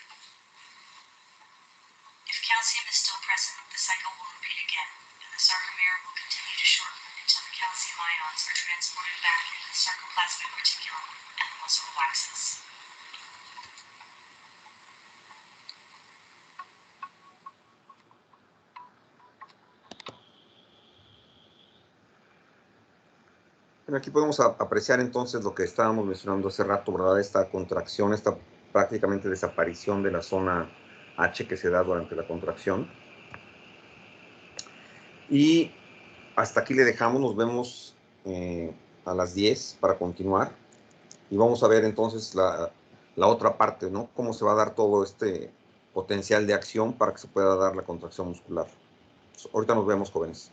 If calcium is still present, the cycle will repeat again, and the sarcomere will continue to shorten until the calcium ions are transported back into the sarcoplasmic reticulum and the muscle relaxes. Aquí podemos apreciar entonces lo que estábamos mencionando hace rato, ¿verdad? Esta contracción, esta prácticamente desaparición de la zona H que se da durante la contracción. Y hasta aquí le dejamos, nos vemos a las 10 para continuar. Y vamos a ver entonces la otra parte, ¿no? Cómo se va a dar todo este potencial de acción para que se pueda dar la contracción muscular. Ahorita nos vemos, jóvenes.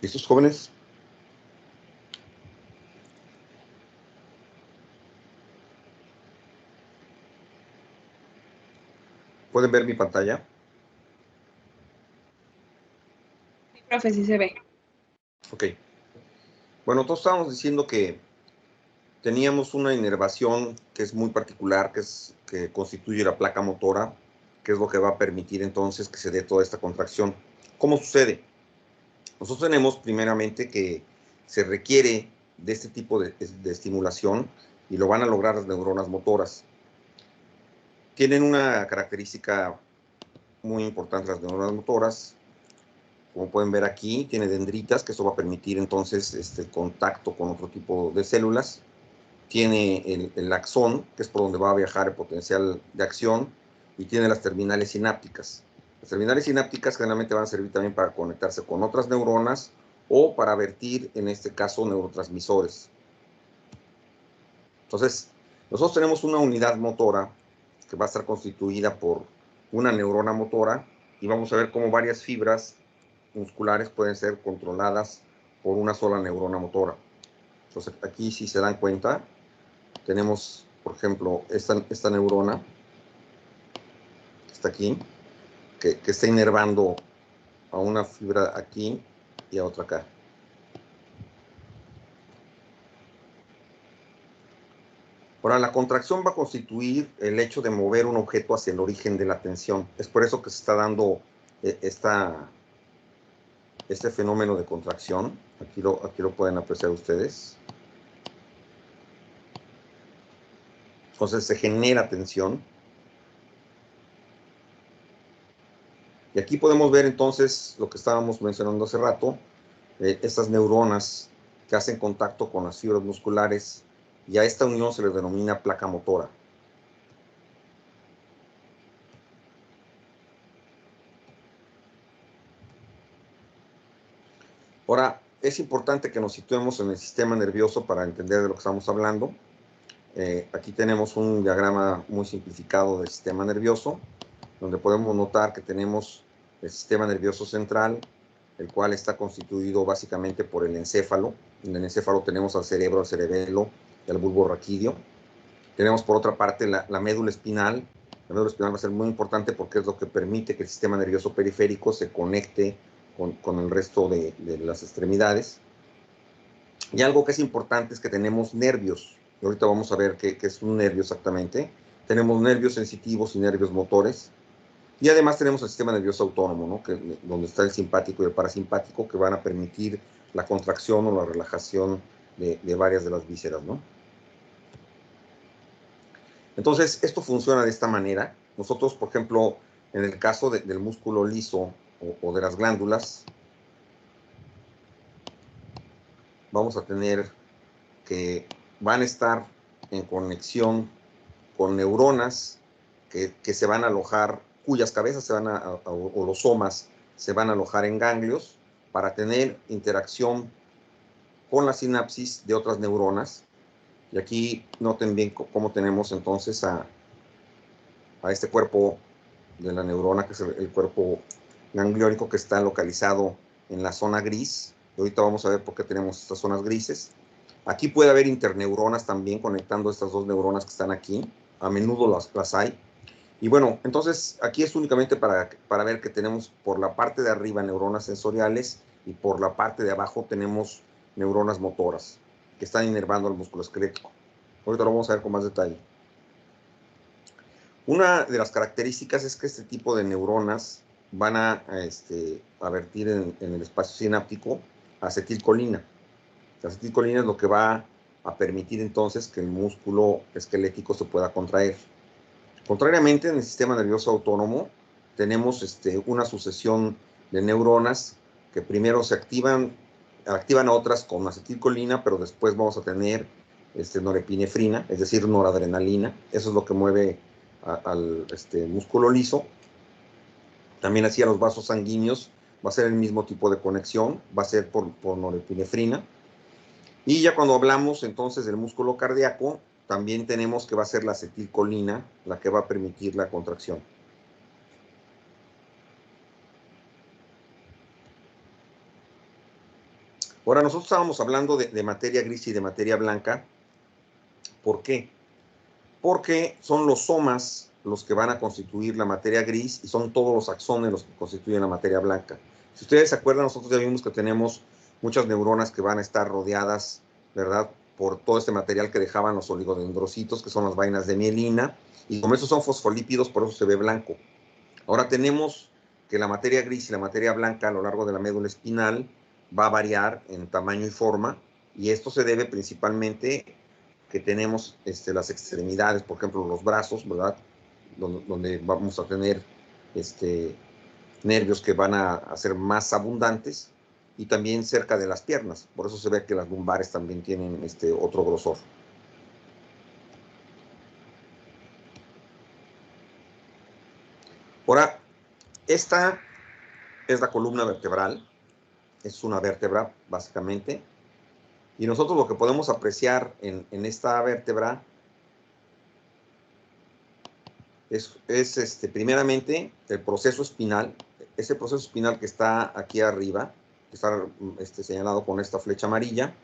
¿Listos, jóvenes? ¿Pueden ver mi pantalla? Sí, profe, sí se ve. Ok. Bueno, todos estábamos diciendo que teníamos una inervación que es muy particular, que constituye la placa motora, que es lo que va a permitir entonces que se dé toda esta contracción. ¿Cómo sucede? Nosotros tenemos primeramente que se requiere de este tipo de estimulación y lo van a lograr las neuronas motoras. Tienen una característica muy importante las neuronas motoras. Como pueden ver aquí, tiene dendritas, que eso va a permitir entonces contacto con otro tipo de células. Tiene el axón, que es por donde va a viajar el potencial de acción, y tiene las terminales sinápticas. Las terminales sinápticas generalmente van a servir también para conectarse con otras neuronas o para vertir, en este caso, neurotransmisores. Entonces, nosotros tenemos una unidad motora que va a estar constituida por una neurona motora y vamos a ver cómo varias fibras musculares pueden ser controladas por una sola neurona motora. Entonces, aquí si se dan cuenta, tenemos, por ejemplo, esta neurona que está aquí, que está inervando a una fibra aquí y a otra acá. Ahora, la contracción va a constituir el hecho de mover un objeto hacia el origen de la tensión. Es por eso que se está dando este fenómeno de contracción. Aquí lo pueden apreciar ustedes. Entonces se genera tensión. Y aquí podemos ver entonces lo que estábamos mencionando hace rato, estas neuronas que hacen contacto con las fibras musculares, y a esta unión se le denomina placa motora. Ahora, es importante que nos situemos en el sistema nervioso para entender de lo que estamos hablando. Aquí tenemos un diagrama muy simplificado del sistema nervioso, donde podemos notar que tenemos el sistema nervioso central, el cual está constituido básicamente por el encéfalo. En el encéfalo tenemos al cerebro, al cerebelo y al bulbo raquídeo. Tenemos por otra parte la médula espinal. La médula espinal va a ser muy importante porque es lo que permite que el sistema nervioso periférico se conecte con el resto de las extremidades. Y algo que es importante es que tenemos nervios. Y ahorita vamos a ver qué es un nervio exactamente. Tenemos nervios sensitivos y nervios motores. Y además tenemos el sistema nervioso autónomo, ¿no? Donde está el simpático y el parasimpático, que van a permitir la contracción o la relajación de varias de las vísceras, ¿no? Entonces, esto funciona de esta manera. Nosotros, por ejemplo, en el caso del músculo liso o de las glándulas, vamos a tener que van a estar en conexión con neuronas que se van a alojar, cuyas cabezas se van o los somas se van a alojar en ganglios para tener interacción con la sinapsis de otras neuronas. Y aquí noten bien cómo tenemos entonces a este cuerpo de la neurona, que es el cuerpo gangliónico, que está localizado en la zona gris. Y ahorita vamos a ver por qué tenemos estas zonas grises. Aquí puede haber interneuronas también conectando estas dos neuronas que están aquí. A menudo las hay. Y bueno, entonces aquí es únicamente para ver que tenemos por la parte de arriba neuronas sensoriales y por la parte de abajo tenemos neuronas motoras que están inervando al músculo esquelético. Ahorita lo vamos a ver con más detalle. Una de las características es que este tipo de neuronas van a vertir en el espacio sináptico acetilcolina. La acetilcolina es lo que va a permitir entonces que el músculo esquelético se pueda contraer. Contrariamente, en el sistema nervioso autónomo tenemos una sucesión de neuronas que primero se activan a otras con acetilcolina, pero después vamos a tener norepinefrina, es decir, noradrenalina. Eso es lo que mueve al músculo liso. También hacia los vasos sanguíneos va a ser el mismo tipo de conexión, va a ser por norepinefrina. Y ya cuando hablamos entonces del músculo cardíaco, también tenemos que va a ser la acetilcolina la que va a permitir la contracción. Ahora, nosotros estábamos hablando de materia gris y de materia blanca. ¿Por qué? Porque son los somas los que van a constituir la materia gris y son todos los axones los que constituyen la materia blanca. Si ustedes se acuerdan, nosotros ya vimos que tenemos muchas neuronas que van a estar rodeadas, ¿verdad?, por todo este material que dejaban los oligodendrocitos, que son las vainas de mielina, y como esos son fosfolípidos, por eso se ve blanco. Ahora tenemos que la materia gris y la materia blanca a lo largo de la médula espinal va a variar en tamaño y forma, y esto se debe principalmente que tenemos las extremidades, por ejemplo, los brazos, ¿verdad?, donde vamos a tener nervios que van a ser más abundantes, y también cerca de las piernas. Por eso se ve que las lumbares también tienen otro grosor. Ahora, esta es la columna vertebral, es una vértebra básicamente, y nosotros lo que podemos apreciar en esta vértebra es primeramente el proceso espinal, ese proceso espinal que está aquí arriba, que está señalado con esta flecha amarilla.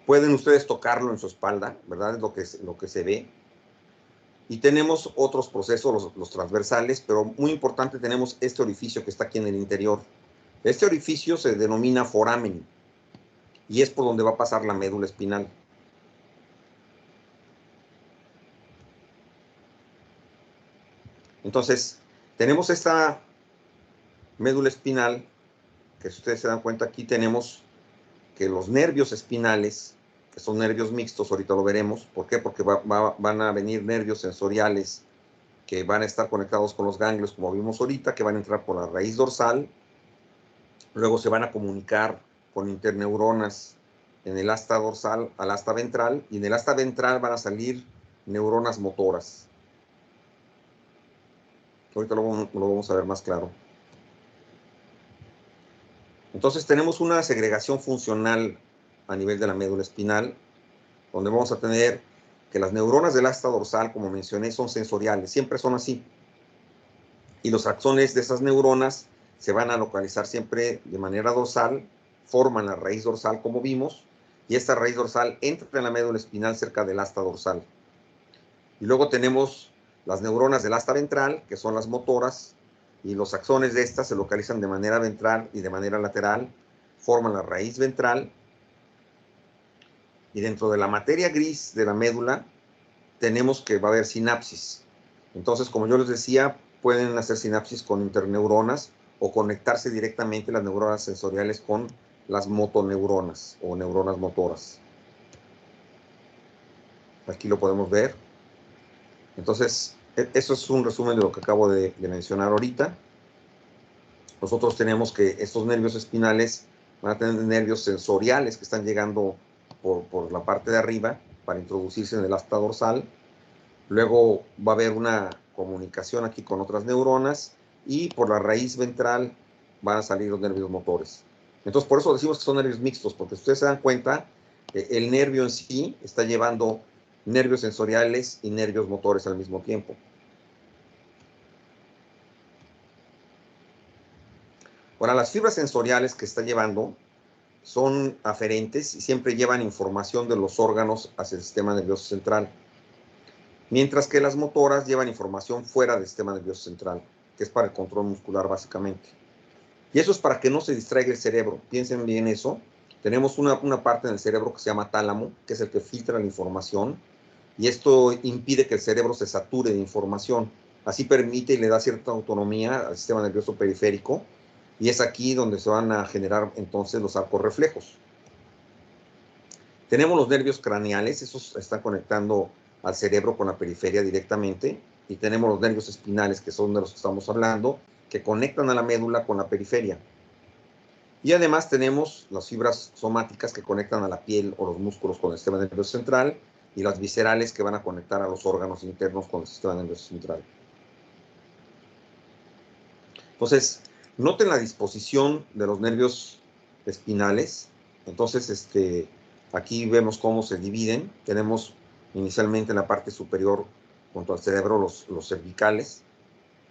Pueden ustedes tocarlo en su espalda, ¿verdad? Es lo que se ve. Y tenemos otros procesos, los transversales, pero muy importante, tenemos este orificio que está aquí en el interior. Este orificio se denomina foramen y es por donde va a pasar la médula espinal. Entonces, tenemos esta médula espinal, que si ustedes se dan cuenta, aquí tenemos que los nervios espinales, que son nervios mixtos, ahorita lo veremos. ¿Por qué? Porque van a venir nervios sensoriales que van a estar conectados con los ganglios, como vimos ahorita, que van a entrar por la raíz dorsal, luego se van a comunicar con interneuronas en el asta dorsal al asta ventral, y en el asta ventral van a salir neuronas motoras. Ahorita lo vamos a ver más claro. Entonces tenemos una segregación funcional a nivel de la médula espinal, donde vamos a tener que las neuronas del asta dorsal, como mencioné, son sensoriales, siempre son así. Y los axones de esas neuronas se van a localizar siempre de manera dorsal, forman la raíz dorsal como vimos, y esta raíz dorsal entra en la médula espinal cerca del asta dorsal. Y luego tenemos las neuronas del asta ventral, que son las motoras, y los axones de estas se localizan de manera ventral y de manera lateral, forman la raíz ventral, y dentro de la materia gris de la médula tenemos que va a haber sinapsis. Entonces, como yo les decía, pueden hacer sinapsis con interneuronas o conectarse directamente las neuronas sensoriales con las motoneuronas o neuronas motoras. Aquí lo podemos ver. Entonces, eso es un resumen de lo que acabo de mencionar ahorita. Nosotros tenemos que estos nervios espinales van a tener nervios sensoriales que están llegando por la parte de arriba para introducirse en el asta dorsal. Luego va a haber una comunicación aquí con otras neuronas y por la raíz ventral van a salir los nervios motores. Entonces, por eso decimos que son nervios mixtos, porque ustedes se dan cuenta, el nervio en sí está llevando nervios sensoriales y nervios motores al mismo tiempo. Ahora, las fibras sensoriales que está llevando son aferentes y siempre llevan información de los órganos hacia el sistema nervioso central, mientras que las motoras llevan información fuera del sistema nervioso central, que es para el control muscular básicamente. Y eso es para que no se distraiga el cerebro. Piensen bien eso. Tenemos una parte en el cerebro que se llama tálamo, que es el que filtra la información, y esto impide que el cerebro se sature de información. Así permite y le da cierta autonomía al sistema nervioso periférico, y es aquí donde se van a generar entonces los arcos reflejos. Tenemos los nervios craneales, esos están conectando al cerebro con la periferia directamente, y tenemos los nervios espinales, que son de los que estamos hablando, que conectan a la médula con la periferia. Y además tenemos las fibras somáticas que conectan a la piel o los músculos con el sistema nervioso central, y las viscerales que van a conectar a los órganos internos con el sistema nervioso central. Entonces, noten la disposición de los nervios espinales. Entonces, aquí vemos cómo se dividen. Tenemos inicialmente en la parte superior, junto al cerebro, los cervicales.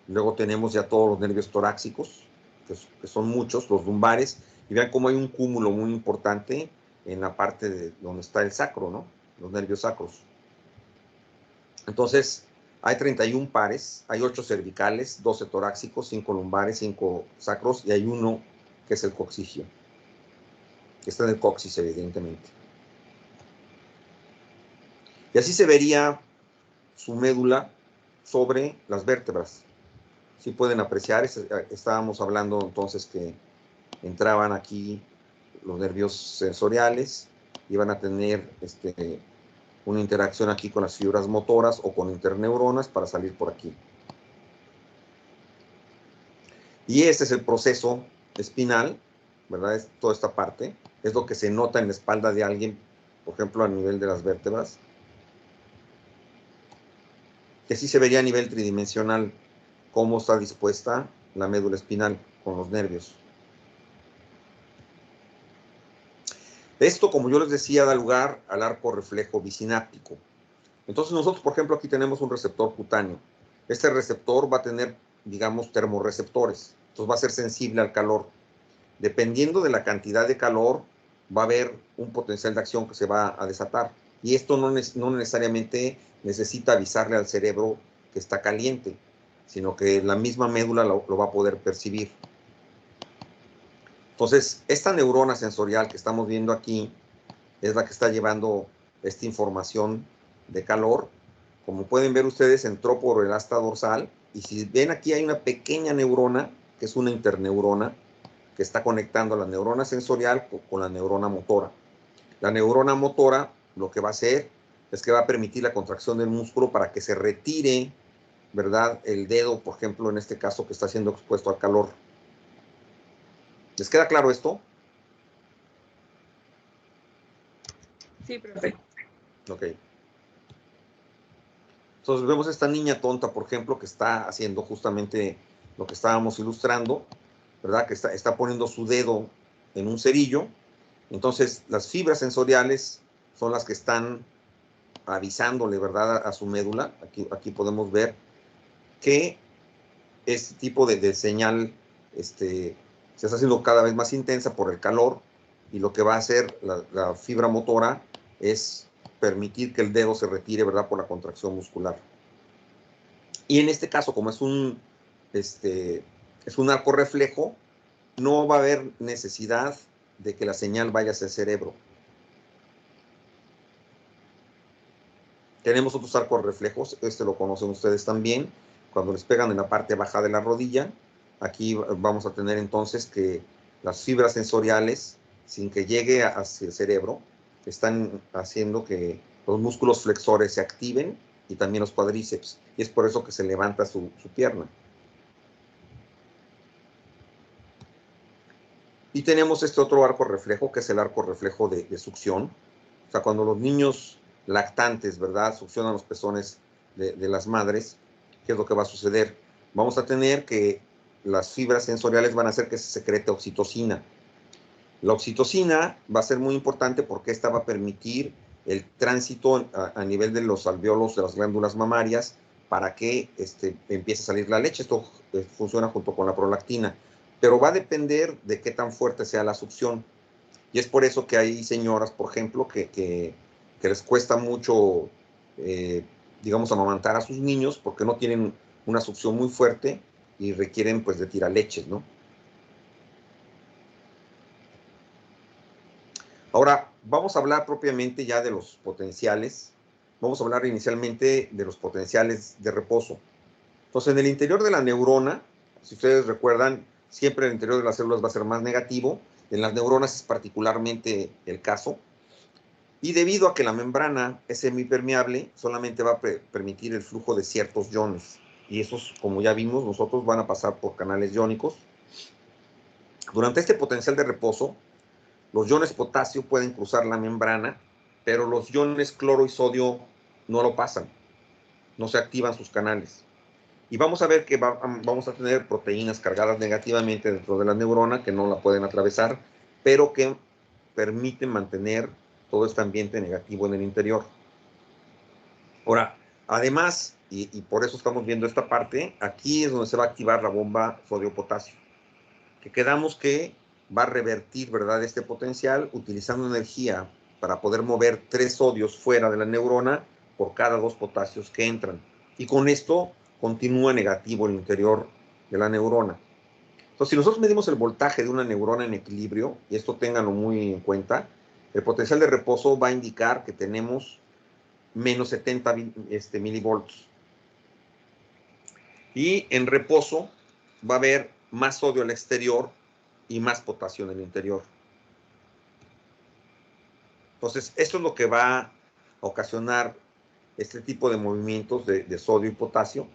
Luego tenemos ya todos los nervios torácicos, que son muchos, los lumbares, Y vean cómo hay un cúmulo muy importante en la parte de donde está el sacro, ¿no? Los nervios sacros. Entonces, hay 31 pares, hay 8 cervicales, 12 torácicos, 5 lumbares, 5 sacros, y hay uno que es el coxigio, que está en el coxis, evidentemente. Y así se vería su médula sobre las vértebras. Si pueden apreciar, estábamos hablando entonces que entraban aquí los nervios sensoriales, iban a tener una interacción aquí con las fibras motoras o con interneuronas para salir por aquí. Y este es el proceso espinal, ¿verdad? Es toda esta parte. Es lo que se nota en la espalda de alguien, por ejemplo, a nivel de las vértebras. Que así se vería a nivel tridimensional cómo está dispuesta la médula espinal con los nervios. Esto, como yo les decía, da lugar al arco reflejo bisináptico. Entonces nosotros, por ejemplo, aquí tenemos un receptor cutáneo. Este receptor va a tener, digamos, termorreceptores. Entonces va a ser sensible al calor. Dependiendo de la cantidad de calor, va a haber un potencial de acción que se va a desatar. Y esto no necesariamente necesita avisarle al cerebro que está caliente, sino que la misma médula lo va a poder percibir. Entonces, esta neurona sensorial que estamos viendo aquí es la que está llevando esta información de calor. Como pueden ver ustedes, entró por el asta dorsal, y si ven aquí hay una pequeña neurona, que es una interneurona, que está conectando la neurona sensorial con la neurona motora. La neurona motora lo que va a hacer es que va a permitir la contracción del músculo para que se retire, ¿verdad?, el dedo, por ejemplo, en este caso que está siendo expuesto al calor. ¿Les queda claro esto? Sí, profe. Ok. Entonces vemos a esta niña tonta, por ejemplo, que está haciendo justamente lo que estábamos ilustrando, ¿verdad? Que está poniendo su dedo en un cerillo. Entonces las fibras sensoriales son las que están avisándole, ¿verdad?, a su médula. Aquí podemos ver que este tipo de señal se está haciendo cada vez más intensa por el calor, y lo que va a hacer la fibra motora es permitir que el dedo se retire, ¿verdad?, por la contracción muscular. Y en este caso, como es un arco reflejo, no va a haber necesidad de que la señal vaya hacia el cerebro. Tenemos otros arcos reflejos, lo conocen ustedes también, cuando les pegan en la parte baja de la rodilla. Aquí vamos a tener entonces que las fibras sensoriales, sin que llegue hacia el cerebro, están haciendo que los músculos flexores se activen y también los cuádriceps, y es por eso que se levanta su pierna. Y tenemos este otro arco reflejo, que es el arco reflejo de succión. O sea, cuando los niños lactantes, ¿verdad?, succionan los pezones de las madres, ¿qué es lo que va a suceder? Vamos a tener que las fibras sensoriales van a hacer que se secrete oxitocina. La oxitocina va a ser muy importante porque esta va a permitir el tránsito a nivel de los alvéolos de las glándulas mamarias para que empiece a salir la leche. Esto funciona junto con la prolactina, pero va a depender de qué tan fuerte sea la succión. Y es por eso que hay señoras, por ejemplo, que les cuesta mucho, digamos, amamantar a sus niños porque no tienen una succión muy fuerte y requieren, pues, de tiraleches, ¿no? Ahora, vamos a hablar propiamente ya de los potenciales. Vamos a hablar inicialmente de los potenciales de reposo. Entonces, en el interior de la neurona, si ustedes recuerdan, siempre el interior de las células va a ser más negativo. En las neuronas es particularmente el caso. Y debido a que la membrana es semipermeable, solamente va a permitir el flujo de ciertos iones. Y esos, como ya vimos, nosotros van a pasar por canales iónicos. Durante este potencial de reposo, los iones potasio pueden cruzar la membrana, pero los iones cloro y sodio no lo pasan. No se activan sus canales. Y vamos a ver que vamos a tener proteínas cargadas negativamente dentro de la neurona que no la pueden atravesar, pero que permiten mantener todo este ambiente negativo en el interior. Ahora, además, y por eso estamos viendo esta parte, aquí es donde se va a activar la bomba sodio-potasio, que quedamos que va a revertir, ¿verdad?, este potencial utilizando energía para poder mover 3 sodios fuera de la neurona por cada 2 potasios que entran. Y con esto continúa negativo el interior de la neurona. Entonces, si nosotros medimos el voltaje de una neurona en equilibrio, y esto ténganlo muy en cuenta, el potencial de reposo va a indicar que tenemos menos 70 milivolts. Y en reposo va a haber más sodio al exterior y más potasio en el interior. Entonces, esto es lo que va a ocasionar este tipo de movimientos de sodio y potasio.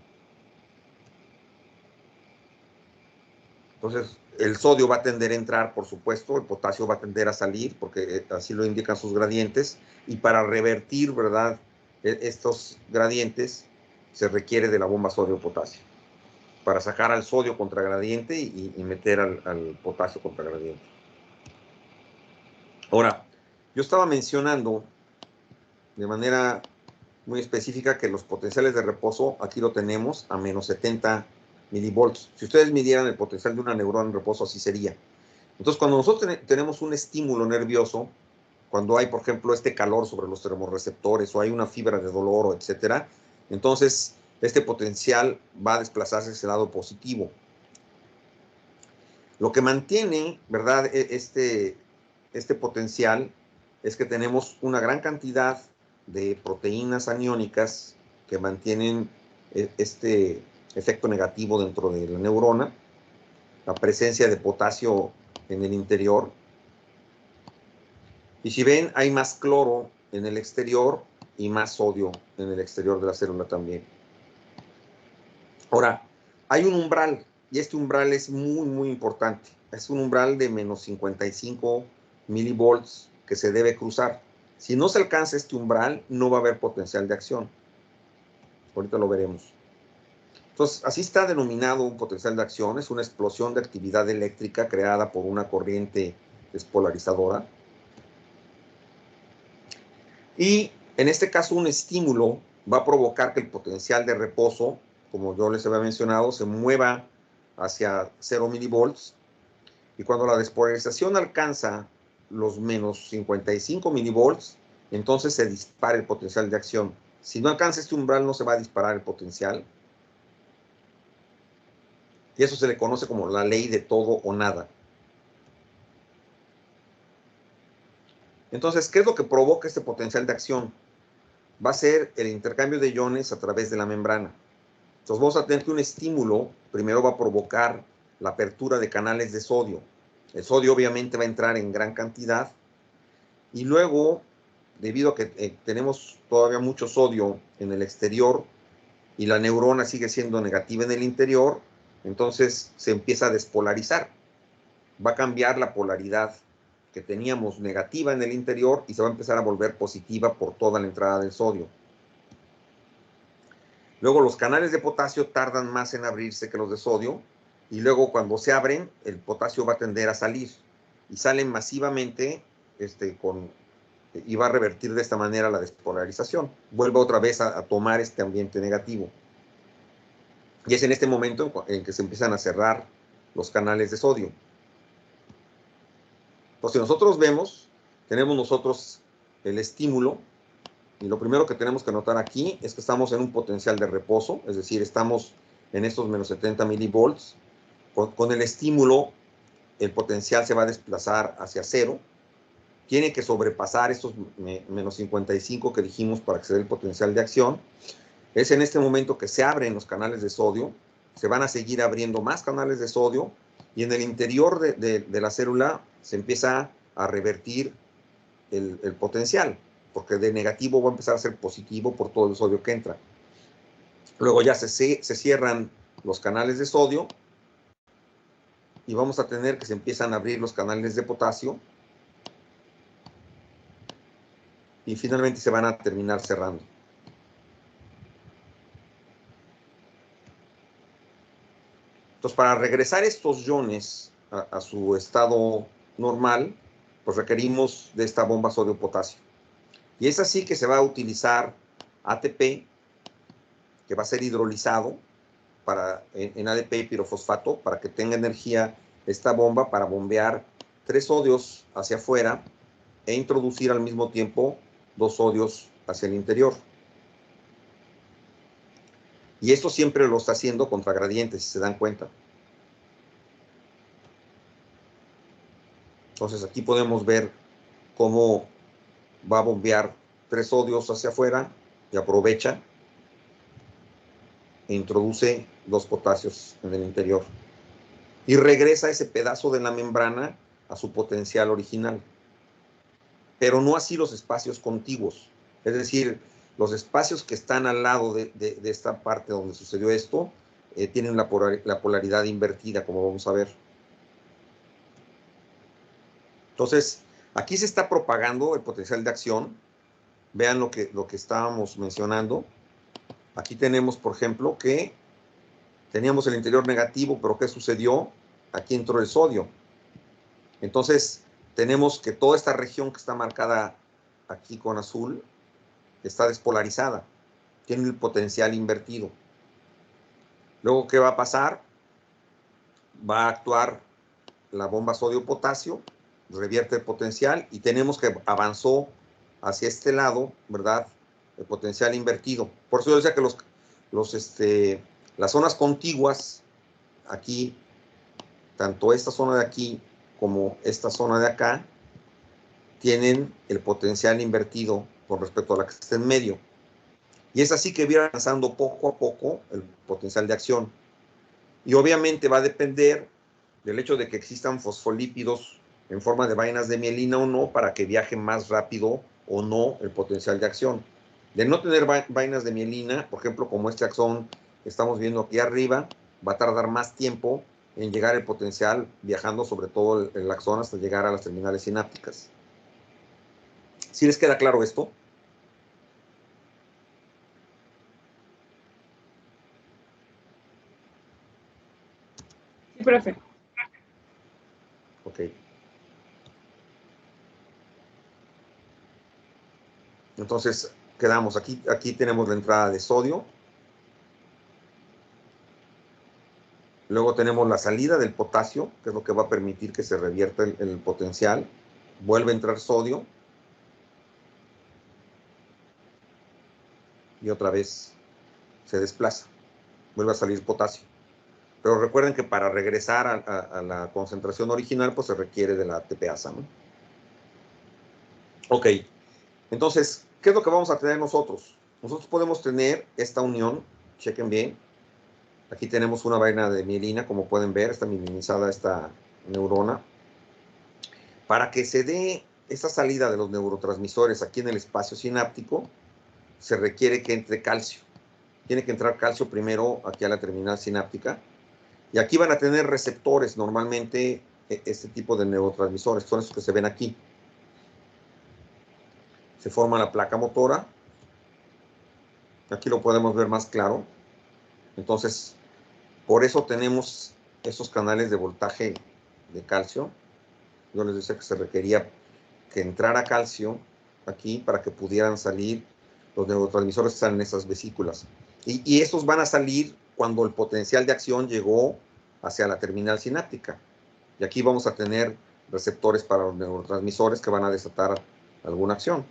Entonces, el sodio va a tender a entrar, por supuesto, el potasio va a tender a salir, porque así lo indican sus gradientes, y para revertir, ¿verdad?, estos gradientes, se requiere de la bomba sodio-potasio, para sacar al sodio contragradiente y meter al potasio contragradiente. Ahora, yo estaba mencionando de manera muy específica que los potenciales de reposo, aquí lo tenemos a menos 70 milivolts. Si ustedes midieran el potencial de una neurona en reposo, así sería. Entonces, cuando nosotros tenemos un estímulo nervioso, cuando hay, por ejemplo, este calor sobre los termorreceptores o hay una fibra de dolor, etcétera, entonces este potencial va a desplazarse hacia el lado positivo. Lo que mantiene, ¿verdad?, este potencial es que tenemos una gran cantidad de proteínas aniónicas que mantienen este efecto negativo dentro de la neurona, la presencia de potasio en el interior. Y si ven, hay más cloro en el exterior y más sodio en el exterior de la célula también. Ahora, hay un umbral, y este umbral es muy, muy importante. Es un umbral de menos 55 milivolts que se debe cruzar. Si no se alcanza este umbral, no va a haber potencial de acción. Ahorita lo veremos. Entonces, así está denominado un potencial de acción. Es una explosión de actividad eléctrica creada por una corriente despolarizadora. Y en este caso, un estímulo va a provocar que el potencial de reposo, como yo les había mencionado, se mueva hacia 0 milivolts. Y cuando la despolarización alcanza los menos 55 milivolts, entonces se dispara el potencial de acción. Si no alcanza este umbral, no se va a disparar el potencial. Y eso se le conoce como la ley de todo o nada. Entonces, ¿qué es lo que provoca este potencial de acción? Va a ser el intercambio de iones a través de la membrana. Entonces vamos a tener que un estímulo primero va a provocar la apertura de canales de sodio. El sodio obviamente va a entrar en gran cantidad y luego, debido a que tenemos todavía mucho sodio en el exterior y la neurona sigue siendo negativa en el interior, entonces se empieza a despolarizar. Va a cambiar la polaridad que teníamos negativa en el interior y se va a empezar a volver positiva por toda la entrada del sodio. Luego los canales de potasio tardan más en abrirse que los de sodio y luego cuando se abren el potasio va a tender a salir y salen masivamente y va a revertir de esta manera la despolarización. Vuelve otra vez a tomar este ambiente negativo. Y es en este momento en que se empiezan a cerrar los canales de sodio. Entonces, si nosotros vemos, tenemos nosotros el estímulo. Y lo primero que tenemos que notar aquí es que estamos en un potencial de reposo, es decir, estamos en estos menos 70 milivolts. Con el estímulo, el potencial se va a desplazar hacia cero. Tiene que sobrepasar estos menos 55 que dijimos para que se dé el potencial de acción. Es en este momento que se abren los canales de sodio, se van a seguir abriendo más canales de sodio y en el interior de la célula se empieza a revertir el potencial, porque de negativo va a empezar a ser positivo por todo el sodio que entra. Luego ya se cierran los canales de sodio y vamos a tener que se empiezan a abrir los canales de potasio y finalmente se van a terminar cerrando. Entonces, para regresar estos iones a su estado normal, pues requerimos de esta bomba sodio-potasio. Y es así que se va a utilizar ATP, que va a ser hidrolizado en ADP y pirofosfato, para que tenga energía esta bomba para bombear 3 sodios hacia afuera e introducir al mismo tiempo 2 sodios hacia el interior. Y esto siempre lo está haciendo contra gradientes, si se dan cuenta. Entonces aquí podemos ver cómo va a bombear 3 sodios hacia afuera y aprovecha e introduce 2 potasios en el interior. Y regresa ese pedazo de la membrana a su potencial original. Pero no así los espacios contiguos. Es decir, los espacios que están al lado de esta parte donde sucedió esto tienen la polaridad invertida, como vamos a ver. Entonces, aquí se está propagando el potencial de acción. Vean lo que estábamos mencionando. Aquí tenemos, por ejemplo, que teníamos el interior negativo, pero ¿qué sucedió? Aquí entró el sodio. Entonces, tenemos que toda esta región que está marcada aquí con azul está despolarizada. Tiene el potencial invertido. Luego, ¿qué va a pasar? Va a actuar la bomba sodio-potasio, revierte el potencial y tenemos que avanzó hacia este lado, ¿verdad? El potencial invertido. Por eso yo decía que las zonas contiguas, aquí, tanto esta zona de aquí como esta zona de acá, tienen el potencial invertido con respecto a la que está en medio. Y es así que viene avanzando poco a poco el potencial de acción. Y obviamente va a depender del hecho de que existan fosfolípidos en forma de vainas de mielina o no, para que viaje más rápido o no el potencial de acción. De no tener vainas de mielina, por ejemplo, como este axón que estamos viendo aquí arriba, va a tardar más tiempo en llegar el potencial, viajando sobre todo el axón hasta llegar a las terminales sinápticas. ¿Sí les queda claro esto? Sí, profe. Ok. Entonces, quedamos aquí. Aquí tenemos la entrada de sodio. Luego tenemos la salida del potasio, que es lo que va a permitir que se revierta el potencial. Vuelve a entrar sodio. Y otra vez se desplaza. Vuelve a salir potasio. Pero recuerden que para regresar a la concentración original, pues se requiere de la TPasa, ¿no? Ok. Entonces, ¿qué es lo que vamos a tener nosotros? Nosotros podemos tener esta unión, chequen bien. Aquí tenemos una vaina de mielina, como pueden ver, está minimizada esta neurona. Para que se dé esta salida de los neurotransmisores aquí en el espacio sináptico, se requiere que entre calcio. Tiene que entrar calcio primero aquí a la terminal sináptica. Y aquí van a tener receptores, normalmente, este tipo de neurotransmisores, son esos que se ven aquí. Se forma la placa motora. Aquí lo podemos ver más claro. Entonces, por eso tenemos esos canales de voltaje de calcio. Yo les decía que se requería que entrara calcio aquí para que pudieran salir los neurotransmisores que están en esas vesículas. Y estos van a salir cuando el potencial de acción llegó hacia la terminal sináptica. Y aquí vamos a tener receptores para los neurotransmisores que van a desatar alguna acción.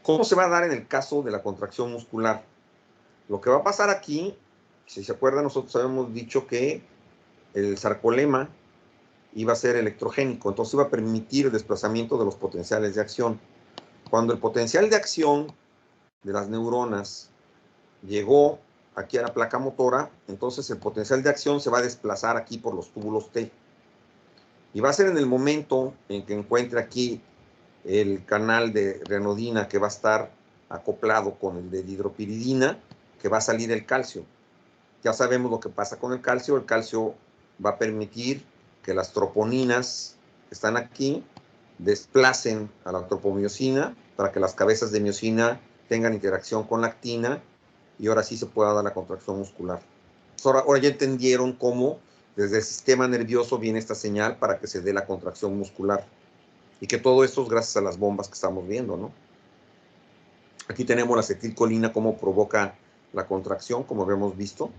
¿Cómo se va a dar en el caso de la contracción muscular? Lo que va a pasar aquí, si se acuerdan, nosotros habíamos dicho que el sarcolema iba a ser electrogénico, entonces iba a permitir el desplazamiento de los potenciales de acción. Cuando el potencial de acción de las neuronas llegó aquí a la placa motora, entonces el potencial de acción se va a desplazar aquí por los túbulos T. Y va a ser en el momento en que encuentre aquí el canal de renodina que va a estar acoplado con el de hidropiridina, que va a salir el calcio. Ya sabemos lo que pasa con el calcio. El calcio va a permitir que las troponinas que están aquí desplacen a la tropomiosina para que las cabezas de miosina tengan interacción con la actina y ahora sí se pueda dar la contracción muscular. Ahora ya entendieron cómo desde el sistema nervioso viene esta señal para que se dé la contracción muscular. Y que todo esto es gracias a las bombas que estamos viendo, ¿no? Aquí tenemos la acetilcolina, cómo provoca la contracción, como habíamos visto.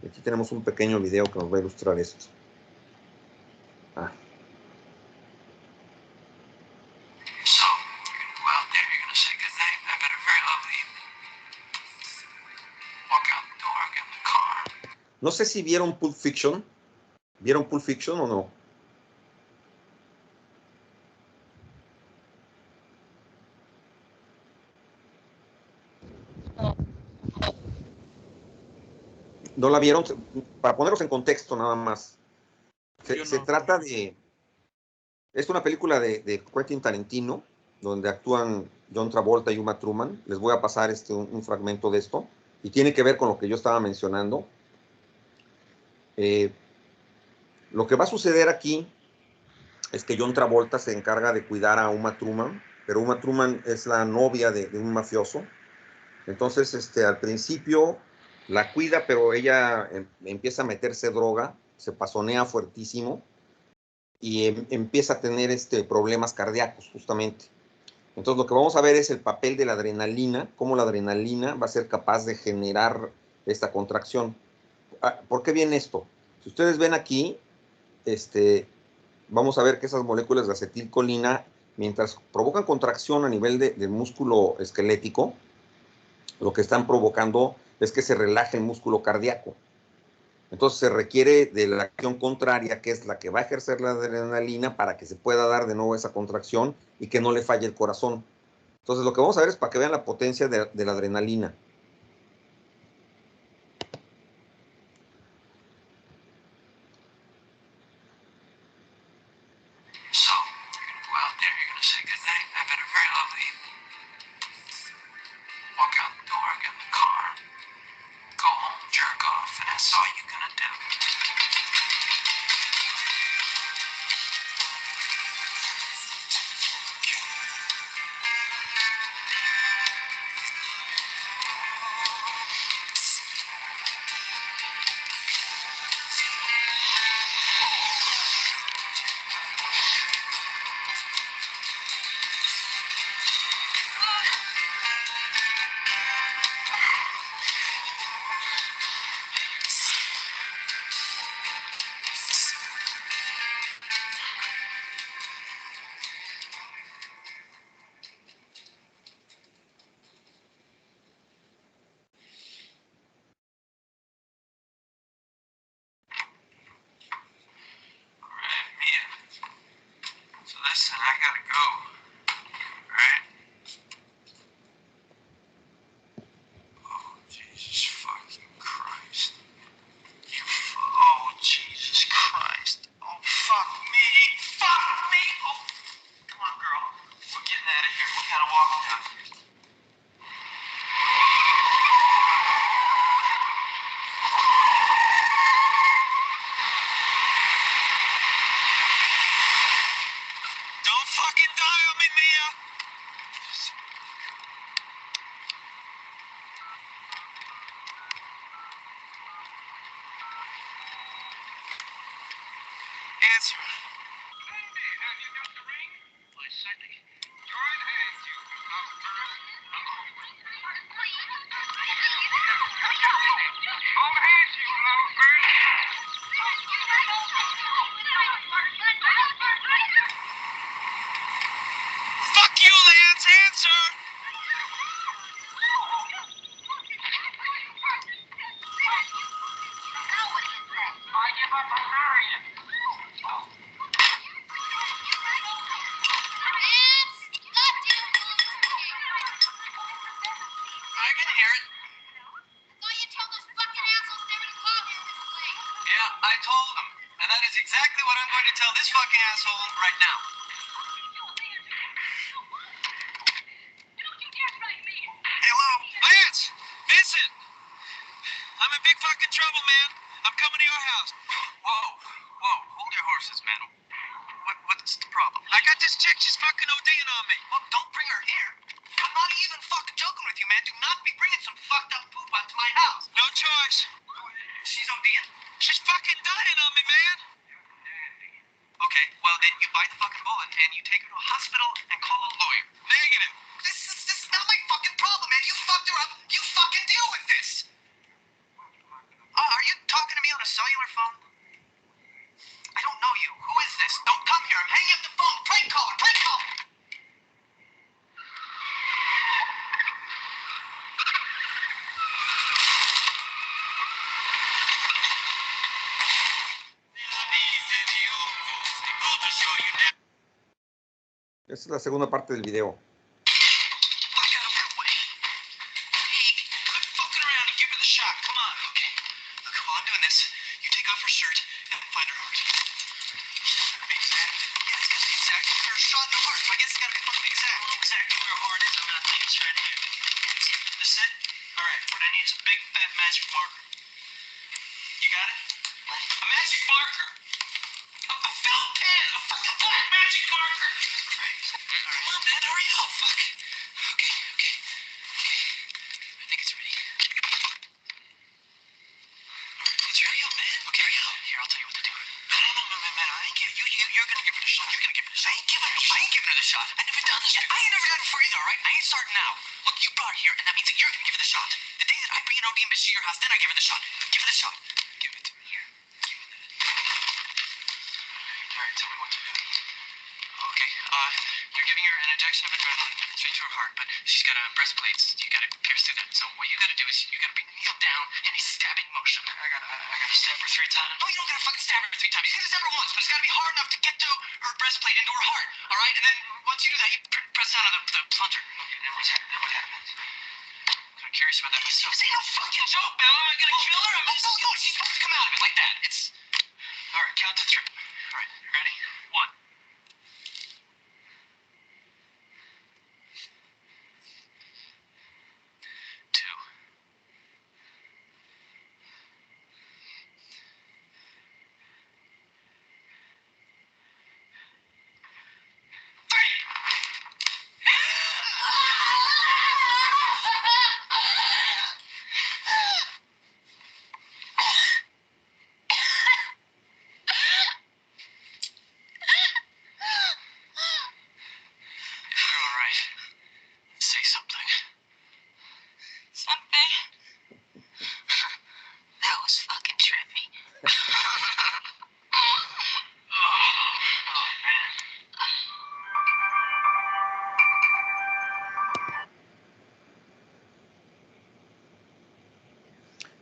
Aquí tenemos un pequeño video que nos va a ilustrar esto. Ah. So, you're gonna go out there, you're gonna say goodnight. I've had a very lovely evening. Walk out the door, get in the car. No sé si vieron Pulp Fiction. ¿Vieron Pulp Fiction o no? ¿No la vieron? Para ponerlos en contexto nada más. Se trata de... Es una película de Quentin Tarantino, donde actúan John Travolta y Uma Thurman. Les voy a pasar un fragmento de esto. Y tiene que ver con lo que yo estaba mencionando. Lo que va a suceder aquí es que John Travolta se encarga de cuidar a Uma Thurman, pero Uma Thurman es la novia de un mafioso. Entonces, al principio la cuida, pero ella empieza a meterse droga, se pasonea fuertísimo y empieza a tener problemas cardíacos, justamente. Entonces, lo que vamos a ver es el papel de la adrenalina, cómo la adrenalina va a ser capaz de generar esta contracción. ¿Por qué viene esto? Si ustedes ven aquí, vamos a ver que esas moléculas de acetilcolina, mientras provocan contracción a nivel del músculo esquelético, lo que están provocando es que se relaje el músculo cardíaco. Entonces se requiere de la acción contraria, que es la que va a ejercer la adrenalina para que se pueda dar de nuevo esa contracción y que no le falle el corazón. Entonces lo que vamos a ver es para que vean la potencia de la adrenalina. So, you're gonna go out there, you're gonna say goodnight. I've had a very lovely evening. Walk out the door, get in the car. Go home, jerk off, and that's all you're gonna do. Listen, I gotta go. Alright? Oh, Jesus fucking Christ. Oh, Jesus Christ. Oh, fuck me. Fuck me. Oh, come on, girl. We're getting out of here. We're kind of walking out. Don't fucking die on me, Mia. Answer. Have you got the ring? I certainly. Join hands, you love girl. Hold hands, you love girl. Fuck you, Lance. Answer. I give up on marrying. I can hear it. Yeah, I told him. And that is exactly what I'm going to tell this fucking asshole right now. Hello? Lance! Vincent! I'm in big fucking trouble, man. I'm coming to your house. Whoa. Hold your horses, man. What's the problem? I got this chick. She's fucking ODing on me. Well, don't bring her here. I'm not even fucking joking with you, man. Do not be bringing some fucked up poop onto my house. No choice. She's ODing? She's fucking dying on me, man. Okay, well then you bite the fucking bullet and you take her to a hospital and call a lawyer. Negative. This is not my fucking problem, man. You fucked her up. You fucking deal with this. Are you talking Esa es la segunda parte del video.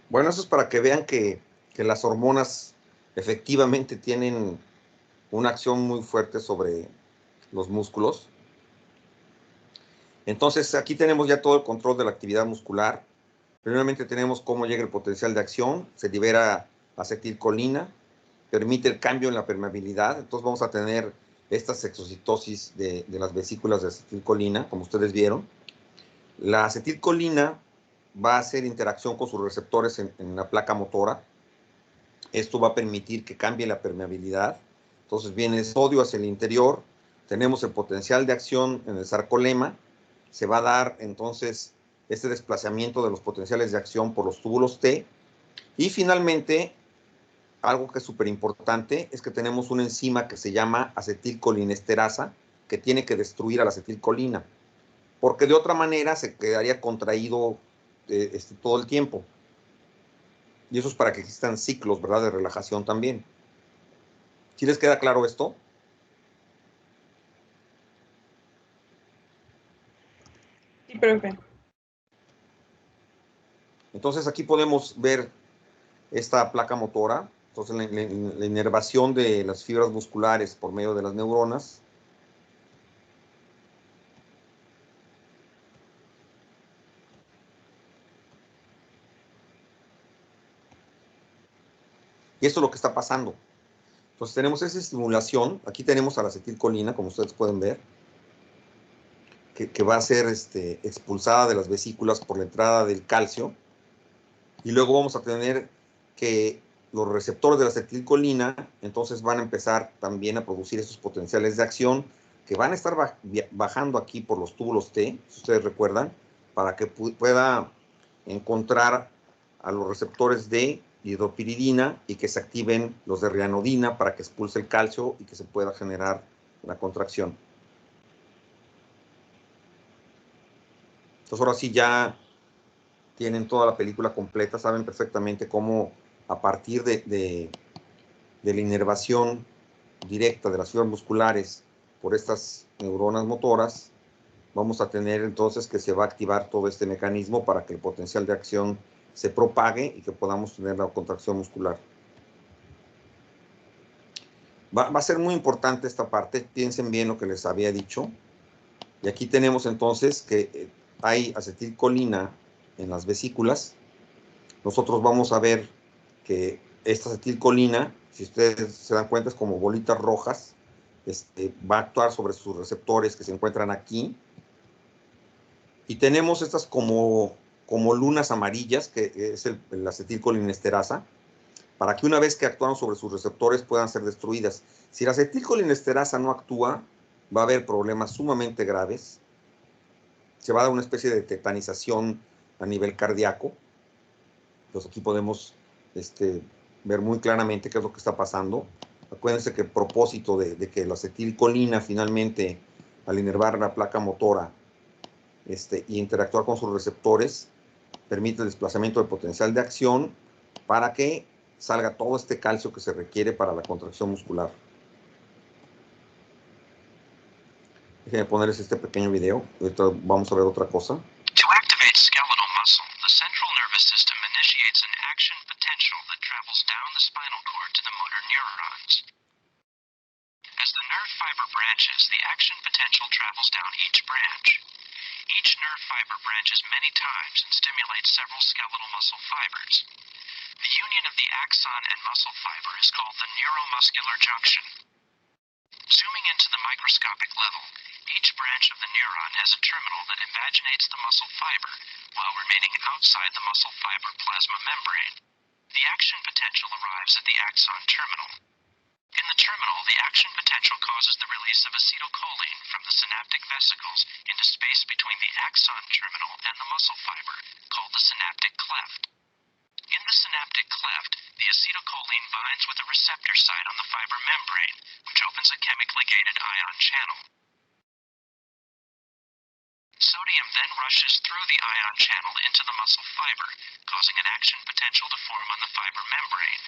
Bueno, eso es para que vean que las hormonas efectivamente tienen una acción muy fuerte sobre los músculos. Entonces, aquí tenemos ya todo el control de la actividad muscular. Primeramente tenemos cómo llega el potencial de acción, se libera acetilcolina, permite el cambio en la permeabilidad. Entonces vamos a tener estas exocitosis de las vesículas de acetilcolina, como ustedes vieron. La acetilcolina va a hacer interacción con sus receptores en la placa motora. Esto va a permitir que cambie la permeabilidad. Entonces viene el sodio hacia el interior. Tenemos el potencial de acción en el sarcolema. Se va a dar entonces este desplazamiento de los potenciales de acción por los túbulos T. Y finalmente, algo que es súper importante es que tenemos una enzima que se llama acetilcolinesterasa, que tiene que destruir a la acetilcolina, porque de otra manera se quedaría contraído todo el tiempo. Y eso es para que existan ciclos, ¿verdad?, de relajación también. ¿Sí les queda claro esto? Sí, profe. Entonces aquí podemos ver esta placa motora. Entonces la inervación de las fibras musculares por medio de las neuronas. Y esto es lo que está pasando. Entonces tenemos esa estimulación. Aquí tenemos a la acetilcolina, como ustedes pueden ver, que va a ser expulsada de las vesículas por la entrada del calcio. Y luego vamos a tener que los receptores de la acetilcolina entonces van a empezar también a producir esos potenciales de acción que van a estar bajando aquí por los túbulos T, si ustedes recuerdan, para que pueda encontrar a los receptores de hidropiridina y que se activen los de rianodina para que expulse el calcio y que se pueda generar la contracción. Entonces ahora sí ya tienen toda la película completa, saben perfectamente cómo a partir de la inervación directa de las fibras musculares por estas neuronas motoras, vamos a tener entonces que se va a activar todo este mecanismo para que el potencial de acción se propague y que podamos tener la contracción muscular. Va a ser muy importante esta parte, piensen bien lo que les había dicho. Y aquí tenemos entonces que hay acetilcolina en las vesículas. Nosotros vamos a ver que esta acetilcolina, si ustedes se dan cuenta, es como bolitas rojas, va a actuar sobre sus receptores que se encuentran aquí. Y tenemos estas como lunas amarillas, que es la acetilcolinesterasa, para que una vez que actúan sobre sus receptores puedan ser destruidas. Si la acetilcolinesterasa no actúa, va a haber problemas sumamente graves. Se va a dar una especie de tetanización a nivel cardíaco. Pues aquí podemos ver muy claramente qué es lo que está pasando. Acuérdense que el propósito de que la acetilcolina finalmente, al inervar la placa motora y interactuar con sus receptores, permite el desplazamiento del potencial de acción para que salga todo este calcio que se requiere para la contracción muscular. Déjenme ponerles este pequeño video. Ahorita vamos a ver otra cosa. To activate skeletal muscle, the central nervous system initiates an action potential that travels down the spinal cord to the motor neurons. As the nerve fiber branches, the action potential travels down each branch. Each nerve fiber branches many times and stimulates several skeletal muscle fibers. The union of the axon and muscle fiber is called the neuromuscular junction. Zooming into the microscopic level, each branch of the neuron has a terminal that invaginates the muscle fiber while remaining outside the muscle fiber plasma membrane. The action potential arrives at the axon terminal. In the terminal, the action potential causes the release of acetylcholine from the synaptic vesicles into space between the axon terminal and the muscle fiber, called the synaptic cleft. In the synaptic cleft, the acetylcholine binds with a receptor site on the fiber membrane, which opens a chemically gated ion channel. Sodium then rushes through the ion channel into the muscle fiber, causing an action potential to form on the fiber membrane.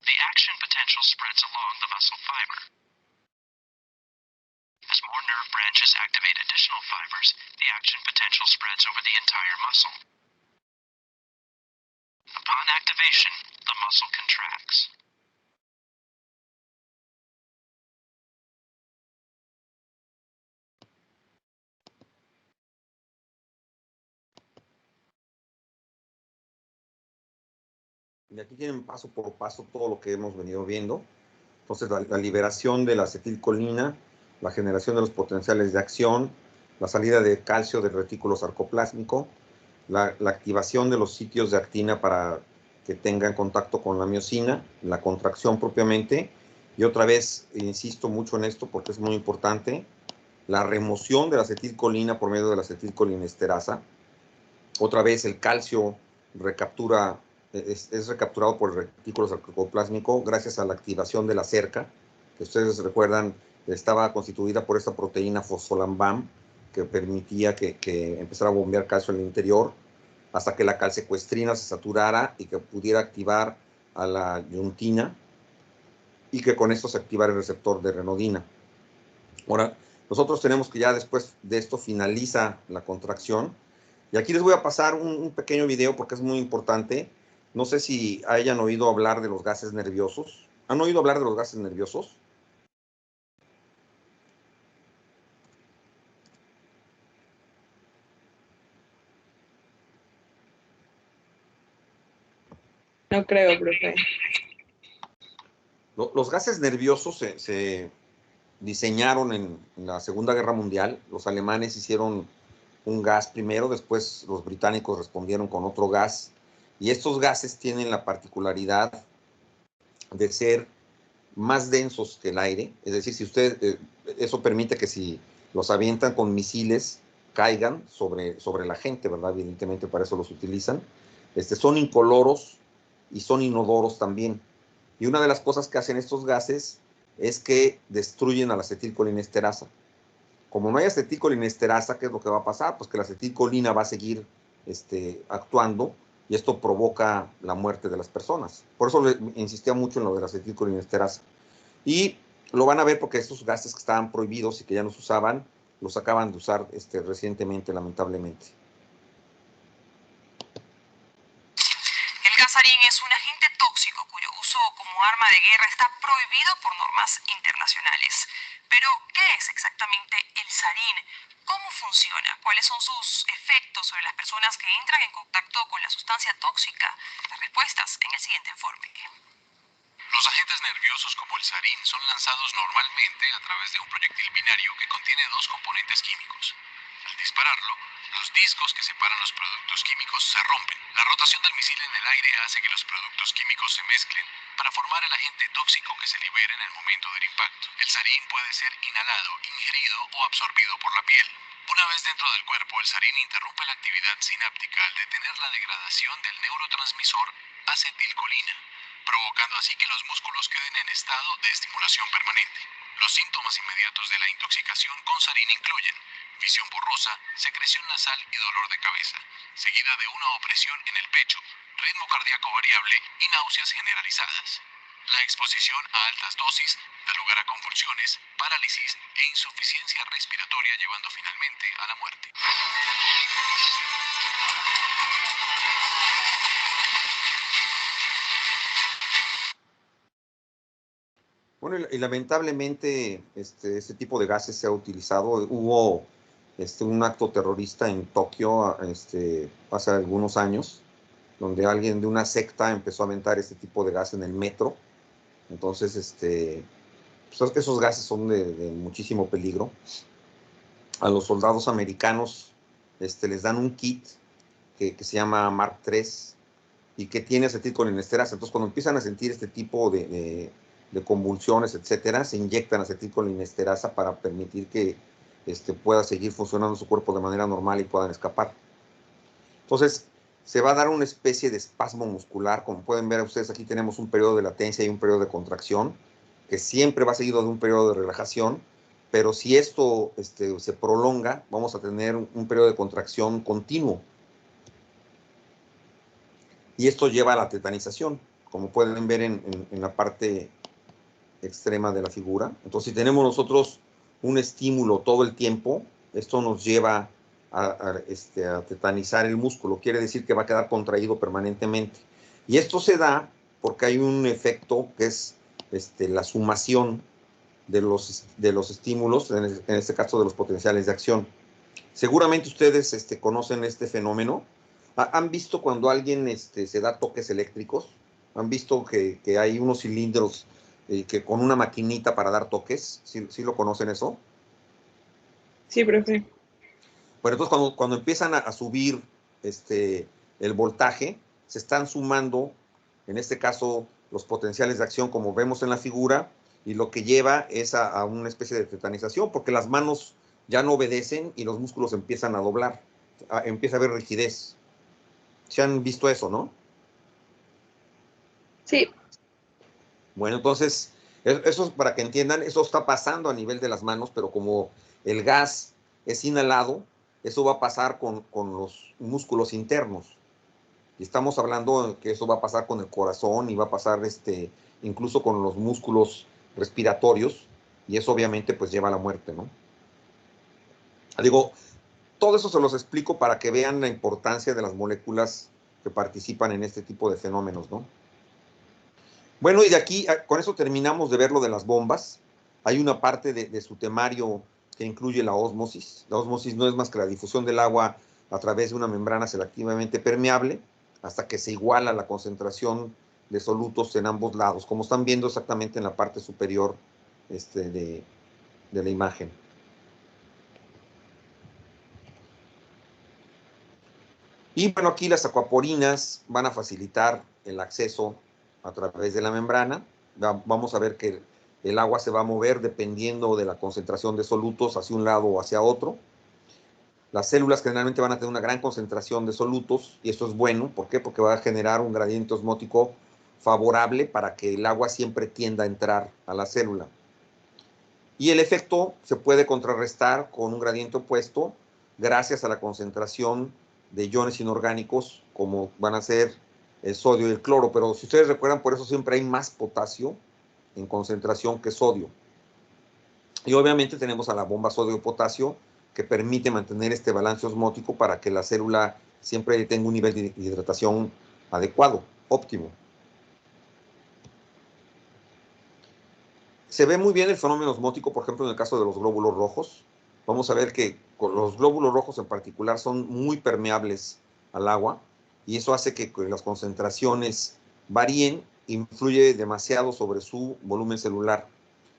The action potential spreads along the muscle fiber. As more nerve branches activate additional fibers, the action potential spreads over the entire muscle. Upon activation, the muscle contracts. Y aquí tienen paso por paso todo lo que hemos venido viendo. Entonces, la liberación de la acetilcolina, la generación de los potenciales de acción, la salida de calcio del retículo sarcoplásmico, la activación de los sitios de actina para que tengan contacto con la miosina, la contracción propiamente, y otra vez insisto mucho en esto porque es muy importante, la remoción de la acetilcolina por medio de la acetilcolinesterasa. Otra vez el calcio recaptura, es recapturado por el retículo sarcoplásmico gracias a la activación de la cerca, que ustedes recuerdan estaba constituida por esta proteína fosfolambam que permitía que empezara a bombear calcio en el interior hasta que la calsecuestrina se saturara y que pudiera activar a la iontina y que con esto se activara el receptor de renodina. Ahora, nosotros tenemos que ya después de esto finaliza la contracción. Y aquí les voy a pasar un pequeño video porque es muy importante. No sé si hayan oído hablar de los gases nerviosos. ¿Han oído hablar de los gases nerviosos? No creo, profe. Los gases nerviosos se diseñaron en la Segunda Guerra Mundial. Los alemanes hicieron un gas primero, después los británicos respondieron con otro gas. Y estos gases tienen la particularidad de ser más densos que el aire. Es decir, si usted, eso permite que si los avientan con misiles, caigan sobre la gente, ¿verdad? Evidentemente para eso los utilizan. Son incoloros y son inodoros también. Y una de las cosas que hacen estos gases es que destruyen a la acetilcolinesterasa. Como no hay acetilcolinesterasa, ¿qué es lo que va a pasar? Pues que la acetilcolina va a seguir actuando y esto provoca la muerte de las personas. Por eso le insistía mucho en lo de la acetilcolinesterasa. Y lo van a ver porque estos gases que estaban prohibidos y que ya no se usaban, los acaban de usar recientemente, lamentablemente. El gasarín es un agente tóxico cuyo uso como arma de guerra está prohibido por normas internacionales. Pero, ¿qué es exactamente el sarín? ¿Cómo funciona? ¿Cuáles son sus efectos sobre las personas que entran en contacto con la sustancia tóxica? Las respuestas en el siguiente informe. Los agentes nerviosos como el sarín son lanzados normalmente a través de un proyectil binario que contiene dos componentes químicos. Al dispararlo, los discos que separan los productos químicos se rompen. La rotación del misil en el aire hace que los productos químicos se mezclen para formar el agente tóxico que se libera en el momento del impacto. El sarín puede ser inhalado, ingerido o absorbido por la piel. Una vez dentro del cuerpo, el sarín interrumpe la actividad sináptica al detener la degradación del neurotransmisor acetilcolina, provocando así que los músculos queden en estado de estimulación permanente. Los síntomas inmediatos de la intoxicación con sarín incluyen visión borrosa, secreción nasal y dolor de cabeza, seguida de una opresión en el pecho, ritmo cardíaco variable y náuseas generalizadas. La exposición a altas dosis da lugar a convulsiones, parálisis e insuficiencia respiratoria, llevando finalmente a la muerte. Bueno, y lamentablemente este tipo de gases se ha utilizado. Hubo un acto terrorista en Tokio hace algunos años, donde alguien de una secta empezó a aventar este tipo de gas en el metro. Entonces, pues esos gases son de muchísimo peligro. A los soldados americanos les dan un kit que se llama Mark III y que tiene acetilcolinesterasa. Entonces, cuando empiezan a sentir este tipo de convulsiones, etcétera, se inyectan acetilcolinesterasa para permitir que pueda seguir funcionando su cuerpo de manera normal y puedan escapar. Entonces, se va a dar una especie de espasmo muscular. Como pueden ver ustedes, aquí tenemos un periodo de latencia y un periodo de contracción, que siempre va seguido de un periodo de relajación, pero si esto se prolonga, vamos a tener un periodo de contracción continuo. Y esto lleva a la tetanización, como pueden ver en la parte extrema de la figura. Entonces, si tenemos nosotros un estímulo todo el tiempo, esto nos lleva a tetanizar el músculo. Quiere decir que va a quedar contraído permanentemente. Y esto se da porque hay un efecto que es la sumación de los estímulos, en este caso de los potenciales de acción. Seguramente ustedes conocen este fenómeno. ¿Han visto cuando alguien se da toques eléctricos? ¿Han visto que hay unos cilindros que con una maquinita para dar toques? ¿Sí lo conocen eso? Sí, profe. Bueno, entonces cuando empiezan a subir el voltaje, se están sumando, en este caso, los potenciales de acción, como vemos en la figura, y lo que lleva es a una especie de tetanización, porque las manos ya no obedecen y los músculos empiezan a doblar, empieza a haber rigidez. ¿Se han visto eso, no? Sí. Bueno, entonces, eso es para que entiendan, eso está pasando a nivel de las manos, pero como el gas es inhalado, eso va a pasar con los músculos internos. Y estamos hablando que eso va a pasar con el corazón y va a pasar incluso con los músculos respiratorios, y eso obviamente pues lleva a la muerte, ¿no? Digo, todo eso se los explico para que vean la importancia de las moléculas que participan en este tipo de fenómenos, ¿no? Bueno, y de aquí, con eso terminamos de ver lo de las bombas. Hay una parte de su temario que incluye la ósmosis. La ósmosis no es más que la difusión del agua a través de una membrana selectivamente permeable hasta que se iguala la concentración de solutos en ambos lados, como están viendo exactamente en la parte superior de la imagen. Y bueno, aquí las acuaporinas van a facilitar el acceso a través de la membrana. Vamos a ver que el agua se va a mover dependiendo de la concentración de solutos hacia un lado o hacia otro. Las células generalmente van a tener una gran concentración de solutos y esto es bueno. ¿Por qué? Porque va a generar un gradiente osmótico favorable para que el agua siempre tienda a entrar a la célula. Y el efecto se puede contrarrestar con un gradiente opuesto gracias a la concentración de iones inorgánicos, como van a ser el sodio y el cloro. Pero si ustedes recuerdan, por eso siempre hay más potasio en concentración que sodio. Y obviamente tenemos a la bomba sodio-potasio, que permite mantener este balance osmótico para que la célula siempre tenga un nivel de hidratación adecuado, óptimo. Se ve muy bien el fenómeno osmótico, por ejemplo, en el caso de los glóbulos rojos. Vamos a ver que los glóbulos rojos en particular son muy permeables al agua y eso hace que las concentraciones varíen, influye demasiado sobre su volumen celular.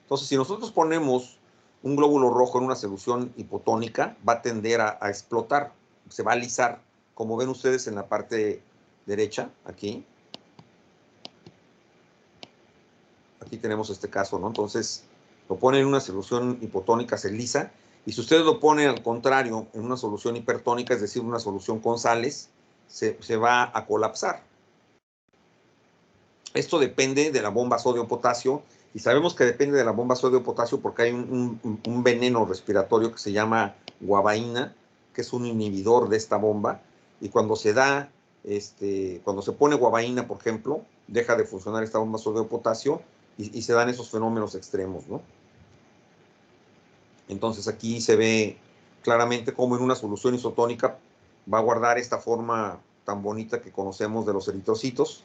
Entonces, si nosotros ponemos un glóbulo rojo en una solución hipotónica, va a tender a explotar, se va a alisar, como ven ustedes en la parte derecha, aquí. Aquí tenemos este caso, ¿no? Entonces, lo ponen en una solución hipotónica, se lisa, y si ustedes lo ponen al contrario, en una solución hipertónica, es decir, una solución con sales, se va a colapsar. Esto depende de la bomba sodio-potasio, y sabemos que depende de la bomba sodio-potasio porque hay un veneno respiratorio que se llama guabaína, que es un inhibidor de esta bomba, y cuando se da, cuando se pone guabaína, por ejemplo, deja de funcionar esta bomba sodio-potasio y se dan esos fenómenos extremos, ¿no? Entonces aquí se ve claramente cómo en una solución isotónica va a guardar esta forma tan bonita que conocemos de los eritrocitos.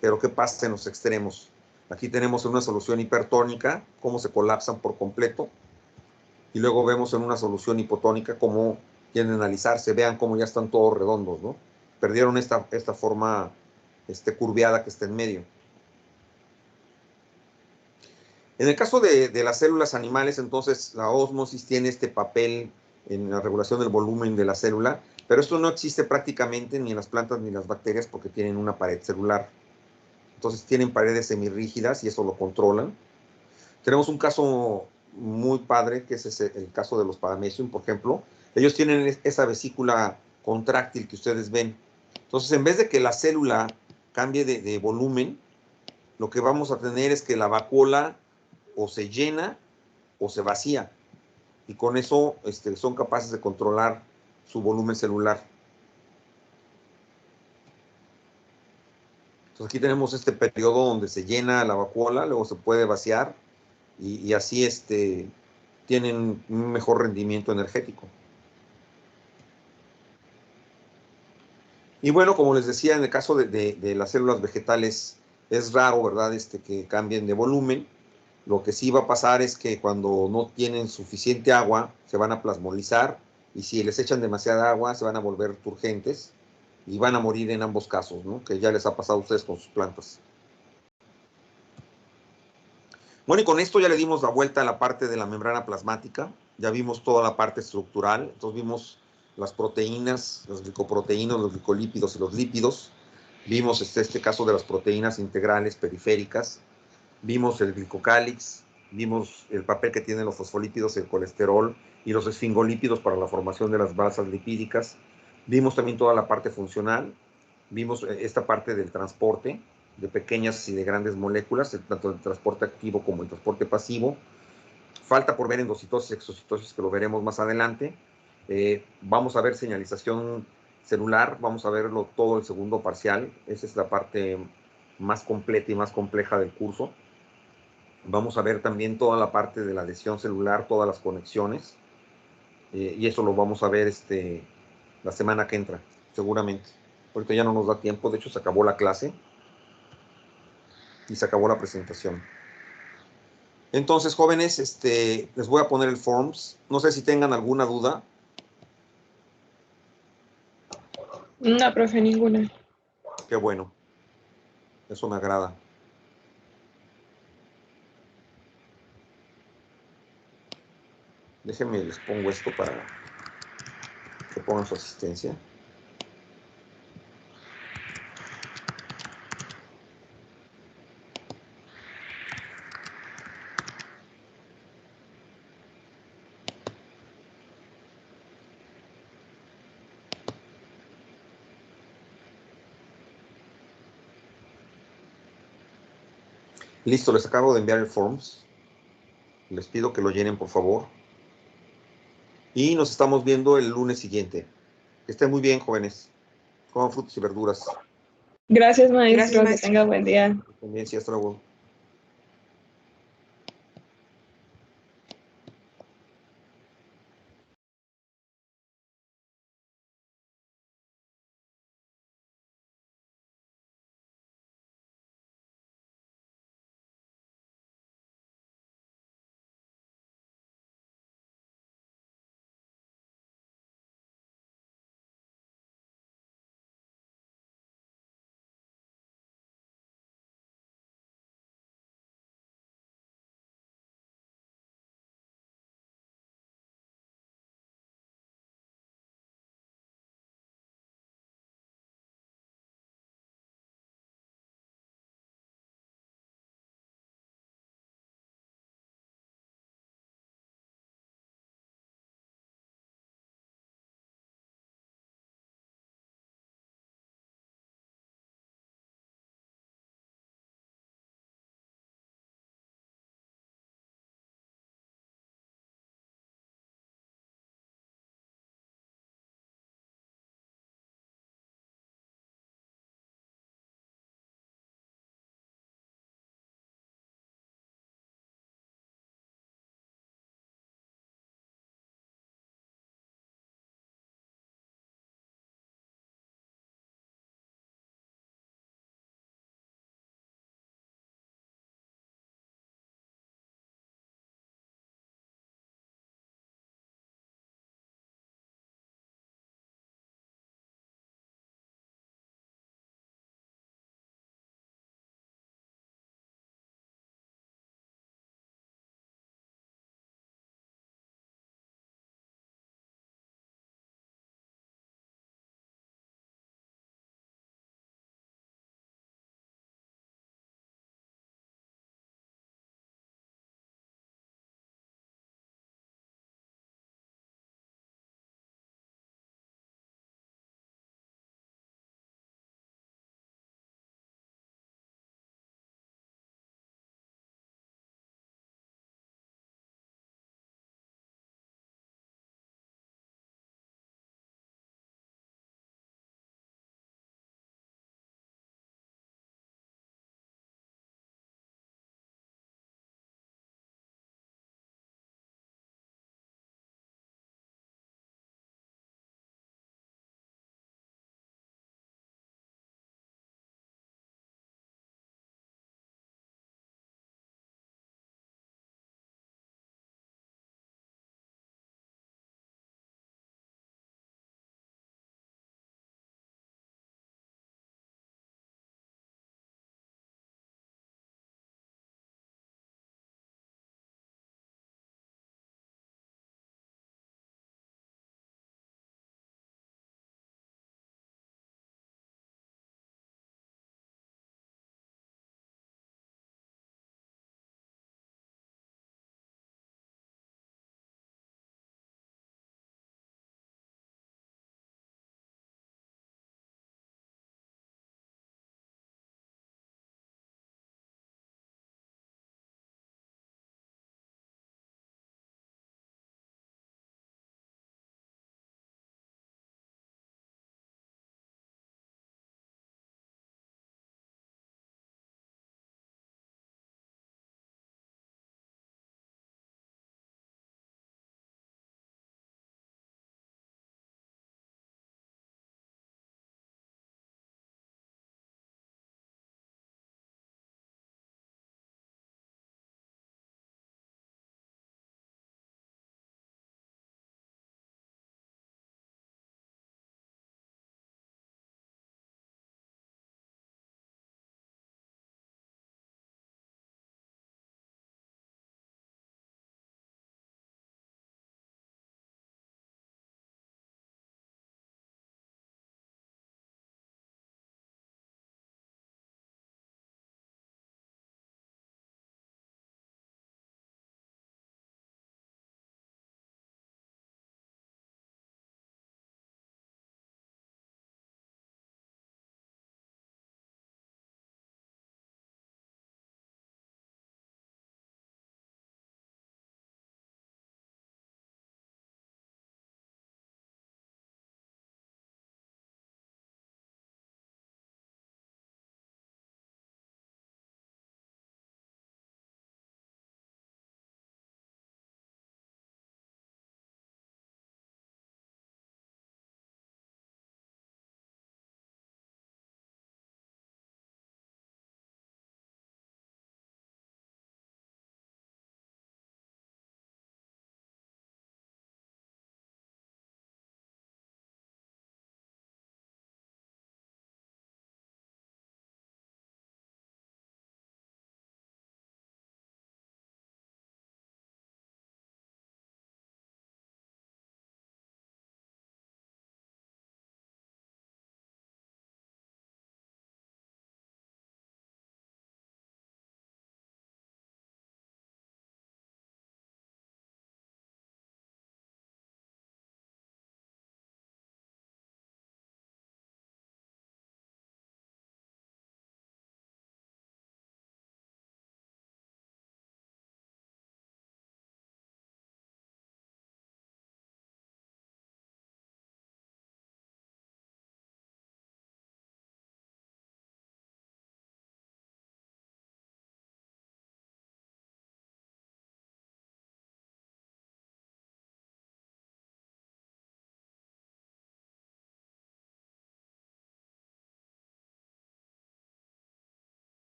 Pero ¿qué pasa en los extremos? Aquí tenemos en una solución hipertónica cómo se colapsan por completo. Y luego vemos en una solución hipotónica cómo tienden a alisarse. Vean cómo ya están todos redondos, ¿no? Perdieron esta forma curveada que está en medio. En el caso de las células animales, entonces la ósmosis tiene este papel en la regulación del volumen de la célula, pero esto no existe prácticamente ni en las plantas ni en las bacterias porque tienen una pared celular. Entonces tienen paredes semirrígidas y eso lo controlan. Tenemos un caso muy padre, que es el caso de los Paramecium, por ejemplo. Ellos tienen esa vesícula contráctil que ustedes ven. Entonces, en vez de que la célula cambie de volumen, lo que vamos a tener es que la vacuola o se llena o se vacía. Y con eso son capaces de controlar su volumen celular. Entonces aquí tenemos este periodo donde se llena la vacuola, luego se puede vaciar y así tienen un mejor rendimiento energético. Y bueno, como les decía, en el caso de las células vegetales es raro, ¿verdad?, que cambien de volumen. Lo que sí va a pasar es que cuando no tienen suficiente agua, se van a plasmolizar y si les echan demasiada agua, se van a volver turgentes y van a morir en ambos casos, ¿no?, que ya les ha pasado a ustedes con sus plantas. Bueno, y con esto ya le dimos la vuelta a la parte de la membrana plasmática, ya vimos toda la parte estructural, entonces vimos las proteínas, las glicoproteínas, los glicolípidos y los lípidos, vimos este caso de las proteínas integrales periféricas, vimos el glicocálix, vimos el papel que tienen los fosfolípidos, el colesterol y los esfingolípidos para la formación de las basas lipídicas, vimos también toda la parte funcional, vimos esta parte del transporte de pequeñas y de grandes moléculas, tanto el transporte activo como el transporte pasivo. Falta por ver endocitosis y exocitosis, que lo veremos más adelante. Vamos a ver señalización celular, vamos a verlo todo el segundo parcial. Esa es la parte más completa y más compleja del curso. Vamos a ver también toda la parte de la adhesión celular, todas las conexiones. Y eso lo vamos a ver la semana que entra, seguramente. Ahorita ya no nos da tiempo, de hecho se acabó la clase y se acabó la presentación. Entonces, jóvenes, les voy a poner el forms. No sé si tengan alguna duda. No, profe, ninguna. Qué bueno. Eso me agrada. Déjenme, les pongo esto para que pongan su asistencia. Listo, les acabo de enviar el forms. Les pido que lo llenen, por favor. Y nos estamos viendo el lunes siguiente. Que estén muy bien, jóvenes. Coman frutas y verduras. Gracias, maestro. Que tenga buen día. También, sí, hasta luego.